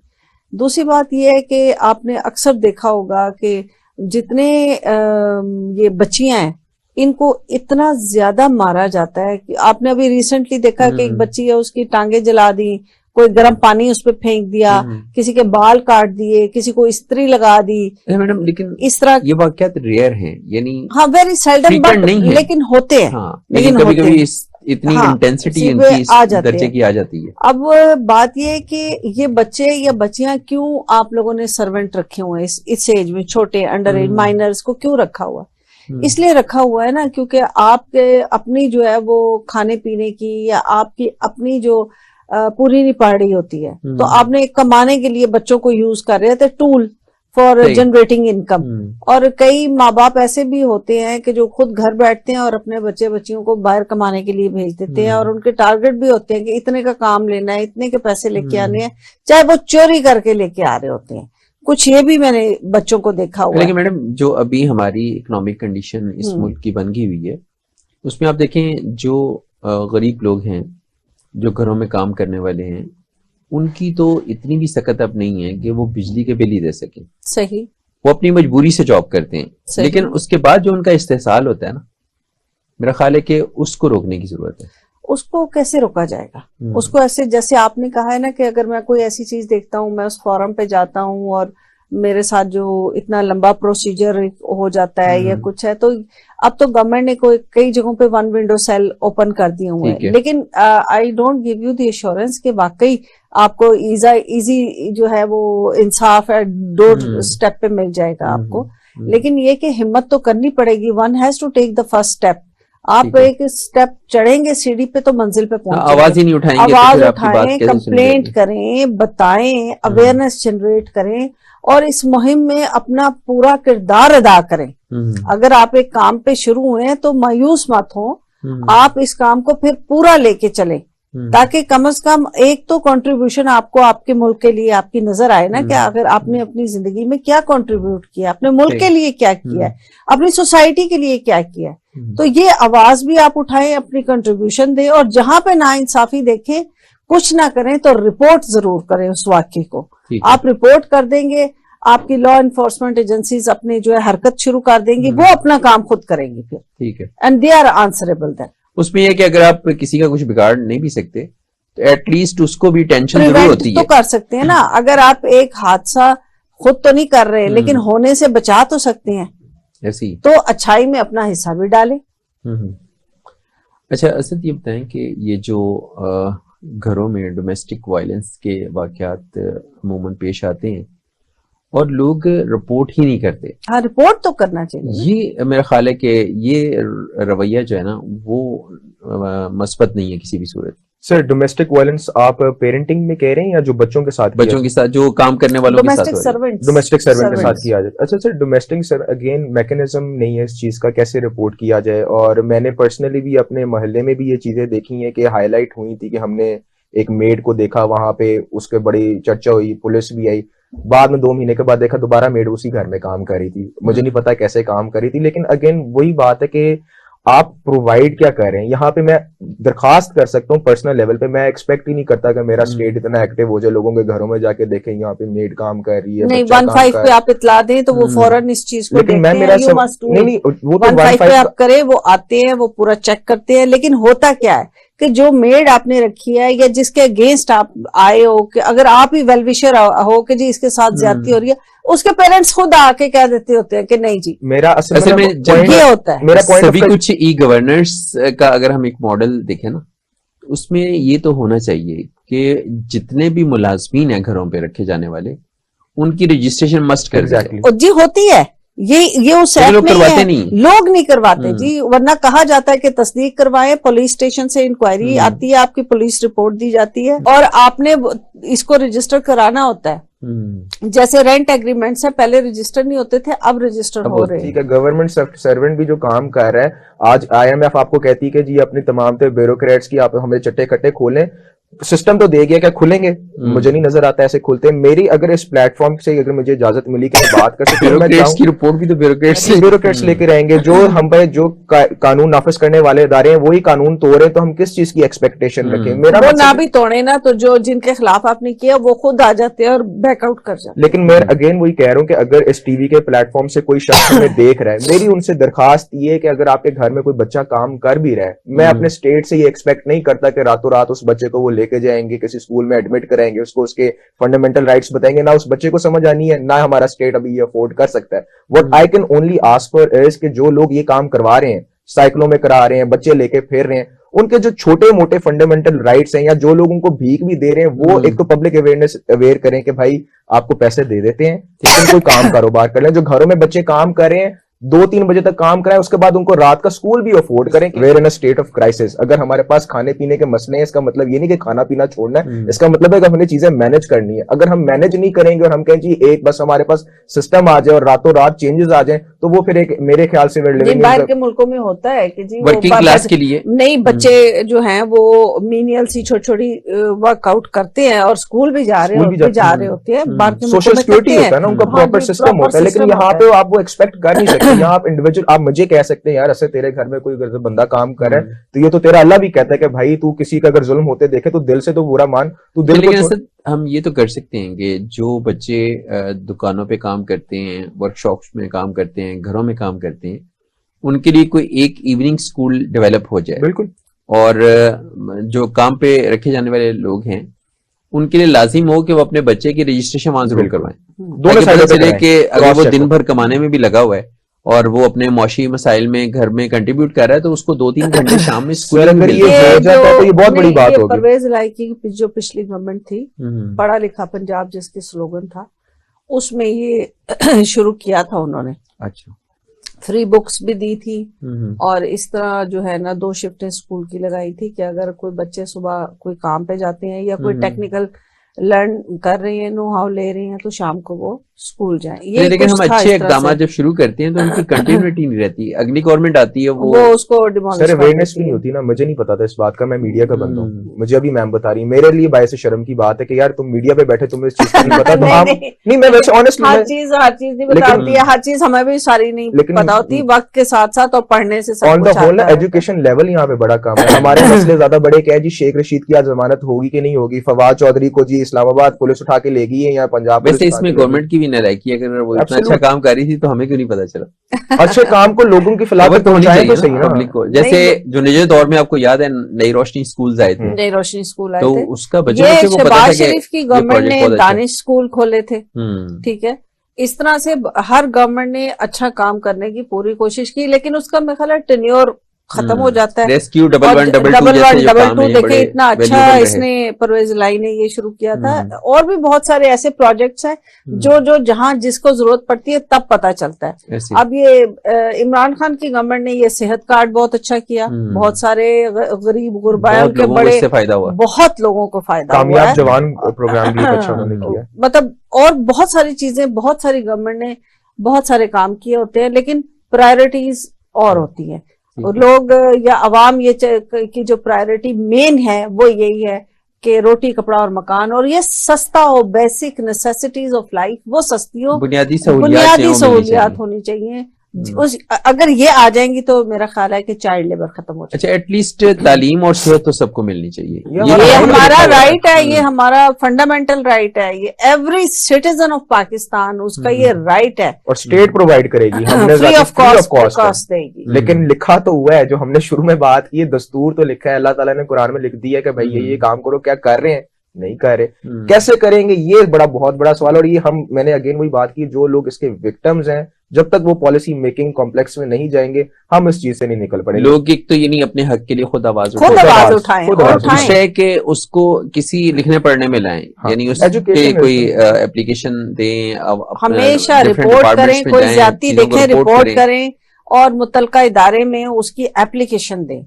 दूसरी बात ये है कि आपने अक्सर देखा होगा कि जितने ये बच्चियां हैं इनको इतना ज्यादा मारा जाता है कि आपने अभी रिसेंटली देखा कि एक बच्ची है, उसकी टांगे जला दी, कोई गर्म पानी उस पर फेंक दिया, किसी के बाल काट दिए, किसी को इस्त्री लगा दी। मैडम लेकिन इस तरह ये वाकयात रेयर हैं, यानी हाँ वेरी सेल्डम, बट लेकिन होते हैं। हाँ, लेकिन कभी कभी इतनी इंटेंसिटी इनकी इस दर्जे की आ जाती है। अब बात ये है कि ये बच्चे या बच्चियां क्यों आप लोगों ने सर्वेंट रखे हुए हैं इस एज में, छोटे अंडर एज माइनर्स को क्यों रखा हुआ? इसलिए रखा हुआ है ना क्योंकि आपके अपनी जो है वो खाने पीने की या आपकी अपनी जो पूरी नहीं पड़ रही होती है, तो आपने कमाने के लिए बच्चों को यूज कर रहे थे टूल फॉर जनरेटिंग इनकम। और कई माँ बाप ऐसे भी होते हैं कि जो खुद घर बैठते हैं और अपने बच्चे बच्चियों को बाहर कमाने के लिए भेज देते हैं, और उनके टारगेट भी होते हैं कि इतने का काम लेना है, इतने के पैसे लेके आने हैं, चाहे वो चोरी करके लेके आ रहे होते हैं। कुछ ये भी मैंने बच्चों को देखा हुआ है। लेकिन मैडम जो अभी हमारी इकोनॉमिक कंडीशन इस मुल्क की बन गई हुई है, उसमें आप देखें जो गरीब लोग हैं, जो घरों में काम करने वाले हैं, उनकी तो इतनी भी सकत अब नहीं है कि वो बिजली के बिल ही दे सकें। सही। वो अपनी मजबूरी से जॉब करते हैं, लेकिन उसके बाद जो उनका इस्तेसाल होता है ना, मेरा ख्याल है कि उसको रोकने की जरूरत है। उसको कैसे रोका जाएगा? उसको ऐसे, जैसे आपने कहा है ना कि अगर मैं कोई ऐसी चीज देखता हूँ, मैं उस फॉरम पे जाता हूँ और मेरे साथ जो इतना लंबा प्रोसीजर हो जाता है या कुछ है, तो अब तो गवर्नमेंट ने कई जगहों पे वन विंडो सेल ओपन कर दिए हुए हैं, लेकिन I don't give you the assurance कि वाकई आपको इजी जो है वो इंसाफ है डोर स्टेप पे मिल जाएगा आपको। लेकिन ये कि हिम्मत तो करनी पड़ेगी, one has to take the first step. आप एक स्टेप चढ़ेंगे सीढ़ी पे तो मंजिल पे पहुंचेंगे। आवाज ही नहीं उठाएंगे, आवाज उठाएं, कंप्लेंट करें, बताएं, अवेयरनेस जनरेट करें और इस मुहिम में अपना पूरा किरदार अदा करें। अगर आप एक काम पे शुरू हुए तो मायूस मत हो, आप इस काम को फिर पूरा लेके चलें, ताकि कम से कम एक तो कंट्रीब्यूशन आपको आपके मुल्क के लिए आपकी नजर आए ना, कि अगर आपने अपनी जिंदगी में क्या कंट्रीब्यूट किया, अपने मुल्क के लिए क्या किया है, अपनी सोसाइटी के लिए क्या किया है। तो ये आवाज भी आप उठाएं, अपनी कंट्रीब्यूशन दें, और जहां पे नाइंसाफी देखें, कुछ ना करें तो रिपोर्ट जरूर करें उस वाकये को। आप रिपोर्ट कर देंगे, आपकी लॉ एनफोर्समेंट एजेंसीज अपने जो है हरकत शुरू कर देंगी, वो अपना काम खुद करेंगी फिर। ठीक है, and they are answerable then. उसमें यह कि अगर आप किसी का कुछ बिगाड़ नहीं भी सकते तो एटलीस्ट उसको भी टेंशन जरूर होती है। तो कर सकते हैं ना, अगर आप एक हादसा खुद तो नहीं कर रहे लेकिन होने से बचा तो सकते हैं, ऐसी तो अच्छाई में अपना हिस्सा भी डालें। अच्छा असद, ये बताएं कि ये जो घरों में डोमेस्टिक वायलेंस के वाकयात अमूमन पेश आते हैं, और लोग रिपोर्ट ही नहीं करते। हाँ, रिपोर्ट तो करना चाहिए। ये मेरा ख्याल है कि ये रवैया जो है ना वो मस्बत नहीं है किसी भी सूरत। सर डोमेस्टिक वायलेंस आप पेरेंटिंग में कह रहे हैं या जो बच्चों के साथ बच्चों के साथ जो काम करने वालों के साथ डोमेस्टिक सर्वेंट्स, डोमेस्टिक सर्वेंट के साथ किया जाए? अच्छा sir, domestic sir again mechanism नहीं है इस चीज का, कैसे रिपोर्ट किया जाए? और मैंने पर्सनली भी अपने मोहल्ले में भी ये चीजें देखी हैं कि हाईलाइट हुई थी कि हमने एक मेड को देखा वहां पे, उसके बड़ी चर्चा हुई, पुलिस भी आई, बाद में 2 महीने के बाद देखा दोबारा मेड उसी घर में काम कर रही थी। मुझे नहीं पता कैसे काम कर रही थी, लेकिन अगेन वही बात है कि आप प्रोवाइड क्या कर रहे हैं। यहाँ पे मैं दरखास्त कर सकता हूँ पर्सनल लेवल पे, मैं एक्सपेक्ट ही नहीं करता कि मेरा स्टेट इतना एक्टिव हो जाए, लोगों के घरों में जाके देखें यहाँ पे मेड काम कर रही है, नहीं, बच्चा काम 15 कर पे आप इतला दें तो वो फौरन इस चीज को लेकिन मैं देखते मेरा हैं। You must do नहीं it। वो तो 15 पे 15 आप करें, वो आते हैं, वो पूरा चेक करते हैं। लेकिन होता क्या है कि जो मेड आपने रखी है या जिसके अगेंस्ट आप आए हो, कि अगर आप ही वेलविशर हो कि जी इसके साथ ज्यादती हो रही है, उसके पेरेंट्स खुद आके कह देते होते हैं कि नहीं जी। मेरा असल में ये होता है मेरा पॉइंट सभी कुछ ई गवर्नेंस का अगर हम एक मॉडल देखें ना, उसमें ये तो होना चाहिए कि जितने भी मुलाजमीन हैं घरों पे रखे जाने वाले, उनकी रजिस्ट्रेशन मस्ट कर दी जाए। एग्जैक्टली और जी होती है, ये उस लेकिन ऐप लोग में ही करवाते है। नहीं। लोग नहीं करवाते जी, वरना कहा जाता है कि तस्दीक करवाएं, पुलिस स्टेशन से इंक्वायरी आती है, आपकी पुलिस रिपोर्ट दी जाती है और आपने इसको रजिस्टर कराना होता है। जैसे रेंट एग्रीमेंट्स है, पहले रजिस्टर नहीं होते थे, अब रजिस्टर हो रहे हैं। ठीक है, गवर्नमेंट सर्वेंट भी जो काम कर रहा है, आज IMF आपको कहती है कि जी अपनी तमाम ब्यूरोक्रेट्स की आप हमें चट्टे कट्टे खोलें, सिस्टम तो दे गया, क्या खुलेंगे? मुझे नहीं नजर आता ऐसे खुलते। मेरी अगर इस प्लेटफॉर्म से अगर मुझे इजाजत मिली कि मैं बात कर सकूं, मैं ब्यूरोक्रेट्स की रिपोर्ट भी तो ब्यूरोक्रेट्स लेके रहेंगे। जो हम पे जो कानून नाफिज करने वाले इदारे हैं वही कानून तोड़ रहे हैं, तो हम किस चीज की एक्सपेक्टेशन रखें? मेरा वो ना भी तोड़े ना, तो जो जिनके खिलाफ आपने किया वो खुद आ जाते हैं और बैकआउट कर जाते हैं। लेकिन मैं अगेन वही कह रहा हूँ कि अगर इस टीवी के प्लेटफॉर्म से कोई शख्स हमें देख रहा है, मेरी उनसे दरखास्त ये है कि अगर आपके घर में कोई बच्चा काम कर भी रहा है, मैं अपने स्टेट से ये एक्सपेक्ट नहीं करता कि रातों रात उस बच्चे को वो लेके जाएंगे, किसी स्कूल में एडमिट कराएंगे, उसको उसके फंडामेंटल राइट्स बताएंगे। ना उस बच्चे को समझ आनी है, ना हमारा स्टेट अभी ये अफोर्ड कर सकता है। What I can only ask for is कि जो लोग ये काम करवा रहे हैं, साइकिलों में करा रहे हैं, बच्चे लेके फिर रहे हैं, उनके जो छोटे मोटे फंडामेंटल राइट्स हैं, या जो लोग उनको भीख भी दे रहे हैं, वो एक तो पब्लिक अवेयर करें कि भाई आपको पैसे दे देते हैं, लेकिन कोई काम कारोबार कर लें। जो घरों में बच्चे काम कर रहे हैं, 2-3 बजे तक काम कराएं, उसके बाद उनको रात का स्कूल भी अफोर्ड करें। Where in a state of crisis. अगर हमारे पास खाने पीने के मसले हैं, इसका मतलब ये नहीं कि खाना पीना छोड़ना है, इसका मतलब है कि हमने चीजें मैनेज करनी है। अगर हम मैनेज नहीं करेंगे और हम कहें जी एक बस हमारे पास सिस्टम आ जाए और रातों रात चेंजेस आ जाए, तो वो फिर एक मेरे ख्याल से बाहर के मुल्कों में होता है कि जी वर्किंग क्लास के लिए नहीं, बच्चे जो हैं वो मीनियल सी छोटी छोटी वर्कआउट करते हैं और स्कूल भी जा रहे होते हैं। बाहर के सोशल सिक्योरिटी होता है ना, उनका प्रॉपर सिस्टम होता है। लेकिन यहाँ पे आप वो एक्सपेक्ट कर नहीं सकते। यहाँ आप इंडिविजुअल, आप मुझे कह सकते हैं यार ऐसे तेरे घर में कोई अगर बंदा काम कर रहा है, तो ये तो तेरा अल्लाह भी कहता है कि भाई तू किसी का अगर जुल्म होते देखे तो दिल से तो बुरा मान, तू दिल को हम ये तो कर सकते हैं कि जो बच्चे दुकानों पे काम करते हैं, वर्कशॉप्स में काम करते हैं, घरों में काम करते हैं, उनके लिए कोई एक इवनिंग स्कूल डेवलप हो जाए। बिल्कुल। और जो काम पे रखे जाने वाले लोग हैं उनके लिए लाजिम हो कि वो अपने बच्चे की रजिस्ट्रेशन वहां जरूर करवाएं। दोनों साइड चले कि अगर वो दिन भर कमाने में भी लगा हुआ है और वो अपने मौशी मसाइल में घर में कंट्रीब्यूट कर रहा है, तो उसको 2-3 घंटे शाम में स्कूल में अगर ये हो जाता है तो ये बहुत बड़ी बात होगी। परवेज इलाही की जो पिछली गवर्नमेंट थी, पढ़ा लिखा पंजाब जिसकी स्लोगन था, उसमें ये शुरू किया था उन्होंने। अच्छा, फ्री बुक्स भी दी थी और इस तरह जो है ना 2 शिफ्टें स्कूल की लगाई थी कि अगर कोई बच्चे सुबह कोई काम पे जाते हैं या कोई टेक्निकल लर्न कर रहे हैं, नो हाउ ले रहे हैं, तो शाम को वो स्कूल जाएं। ये लेकिन हम अच्छे इकदाम जब शुरू करते हैं तो उनकी कंटिन्यूटी नहीं रहती। अगली गवर्नमेंट आती है वो उसको डिमोलिश सर अवेयरनेस नहीं होती ना। मुझे नहीं पता था इस बात का, मैं मीडिया का बंदा हूँ, मुझे अभी मैम बता रही है। मेरे लिए बायस शर्म की बात है कि यार तुम मीडिया पे बैठे, तुम्हें इस चीज का नहीं पता। तो हम नहीं, मैं वैसे ऑनेस्टली हर चीज नहीं पता होती है, हर चीज हमें भी सारी नहीं पता होती। वक्त के साथ साथ और पढ़ने से on the whole education level यहाँ पे बड़ा कम है। हमारे मसले ज्यादा बड़े क्या है जी, शेख रशीद की आज जमानत होगी कि नहीं होगी, फवाद चौधरी को जी इस्लामाबाद पुलिस उठा के ले गई है, या पंजाब। वैसे इसमें गवर्नमेंट की भी नालायकी, अगर वो इतना अच्छा काम कर रही थी तो हमें क्यों नहीं पता चला? अच्छे काम को लोगों की खिलाफत तो होनी चाहिए तो सही ना पब्लिक को। जैसे जो निजी दौर में आपको याद है नई रोशनी स्कूल आए थे, नई रोशनी स्कूल आए तो थे, उसका बच्चे को पता शहबाज था शरीफ की गवर्नमेंट ने दानिश स्कूल खोले थे। ठीक है, इस तरह से हर गवर्नमेंट ने अच्छा काम करने की पूरी कोशिश की, लेकिन उसका मेरे ख्याल टेन्योर खत्म हो जाता है। रेस्क्यू डबल और वन डबल टू डबल जैसे वन जो डबल काम टू है, देखे बड़े इतना अच्छा valuable रहे। इसने परवेज लाई ने ये शुरू किया था। और भी बहुत सारे ऐसे प्रोजेक्ट्स हैं हम्म। जो जहां जिसको जरूरत पड़ती है तब पता चलता है। ऐसे। अब ये इमरान खान की गवर्नमेंट ने ये सेहत कार्ड बहुत अच्छा किया, बहुत सारे गरीब गुरबा बहुत उनके लोगों को बड़े इससे फायदा हुआ। बहुत लोगों को फायदा हुआ कामयाब है। जवान प्रोग्राम भी एक अच्छा उन्होंने किया। मतलब और बहुत सारी चीजें, बहुत सारी गवर्नमेंट ने बहुत सारे काम किए होते हैं, लेकिन प्रायोरिटीज और होती है। और लोग या अवाम ये की जो प्रायोरिटी मेन है वो यही है कि रोटी कपड़ा और मकान, और ये सस्ता हो, बेसिक नेसेसिटीज ऑफ लाइफ वो सस्ती हो, बुनियादी बुनियादी सहूलियात सहूलियात होनी चाहिए। अगर ये आ जाएंगी तो मेरा ख्याल है कि चाइल्ड लेबर खत्म हो जाएगी। अच्छा, एटलीस्ट तालीम और सेहत तो सबको मिलनी चाहिए। ये हमारा राइट है, ये हमारा फंडामेंटल राइट है, ये एवरी सिटीजन ऑफ पाकिस्तान उसका ये राइट है। और स्टेट प्रोवाइड करेगी, हमने फ्री ऑफ कॉस्ट कॉस्ट देगी। लेकिन लिखा तो हुआ है, जो हमने शुरू में बात की, दस्तूर तो लिखा है, अल्लाह ताला ने कुरान में लिख दिया है कि भाई ये काम करो। क्या कर रहे हैं? नहीं कर रहे। कैसे करेंगे? ये बहुत बड़ा सवाल। और ये मैंने अगेन वही बात की, जो लोग इसके विक्टिम्स हैं, जब तक वो पॉलिसी मेकिंग कॉम्प्लेक्स में नहीं जाएंगे हम इस चीज से नहीं निकल पड़ेंगे। लोग एक तो ये नहीं अपने हक के लिए खुद आवाज उठाएं, दूसरा है कि उसको किसी लिखने पढ़ने में लाएं। यानी उस पे कोई एप्लीकेशन दें, हमेशा रिपोर्ट करें, कोई ज्यादती देखें रिपोर्ट करें, और मुतलका इदारे में उसकी एप्लीकेशन दें।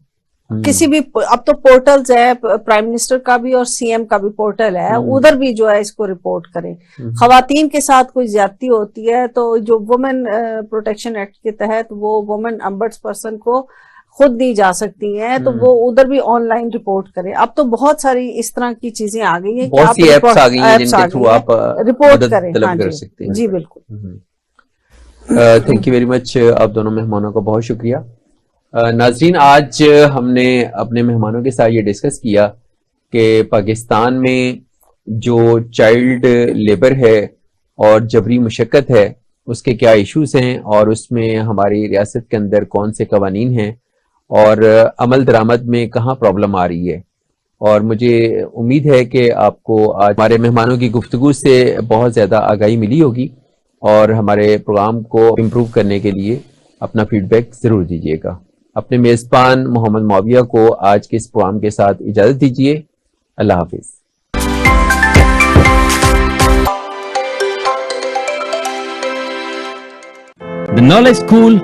किसी भी, अब तो पोर्टल्स है, प्राइम मिनिस्टर का भी और सीएम का भी पोर्टल है, उधर भी जो है इसको रिपोर्ट करें। खवातीन के साथ कोई ज्यादती होती है तो जो वुमेन प्रोटेक्शन एक्ट के तहत वो वुमेन अम्बड्सपर्सन को खुद दी जा सकती हैं, तो वो उधर भी ऑनलाइन रिपोर्ट करें। अब तो बहुत सारी इस तरह की चीजें आ गई हैं कि बहुत सी एप्स आ गई हैं जिनके थ्रू आप रिपोर्ट करें। तलब कर सकते हैं। जी बिल्कुल। थैंक यू वेरी मच आप दोनों मेहमानों का बहुत शुक्रिया। नाजरीन, आज हमने अपने मेहमानों के साथ ये डिस्कस किया कि पाकिस्तान में जो चाइल्ड लेबर है और जबरी मुशक्कत है उसके क्या इश्यूज हैं, और उसमें हमारी रियासत के अंदर कौन से कवानीन हैं और अमल दरामद में कहाँ प्रॉब्लम आ रही है। और मुझे उम्मीद है कि आपको आज हमारे मेहमानों की गुफ्तगू से बहुत ज़्यादा आगाही मिली होगी, और हमारे प्रोग्राम को इम्प्रूव करने के लिए अपना फीडबैक ज़रूर दीजिएगा। अपने मेज़बान मोहम्मद मुआविया को आज के इस प्रोग्राम के साथ इजाज़त दीजिए। अल्लाह हाफिज़। The Knowledge School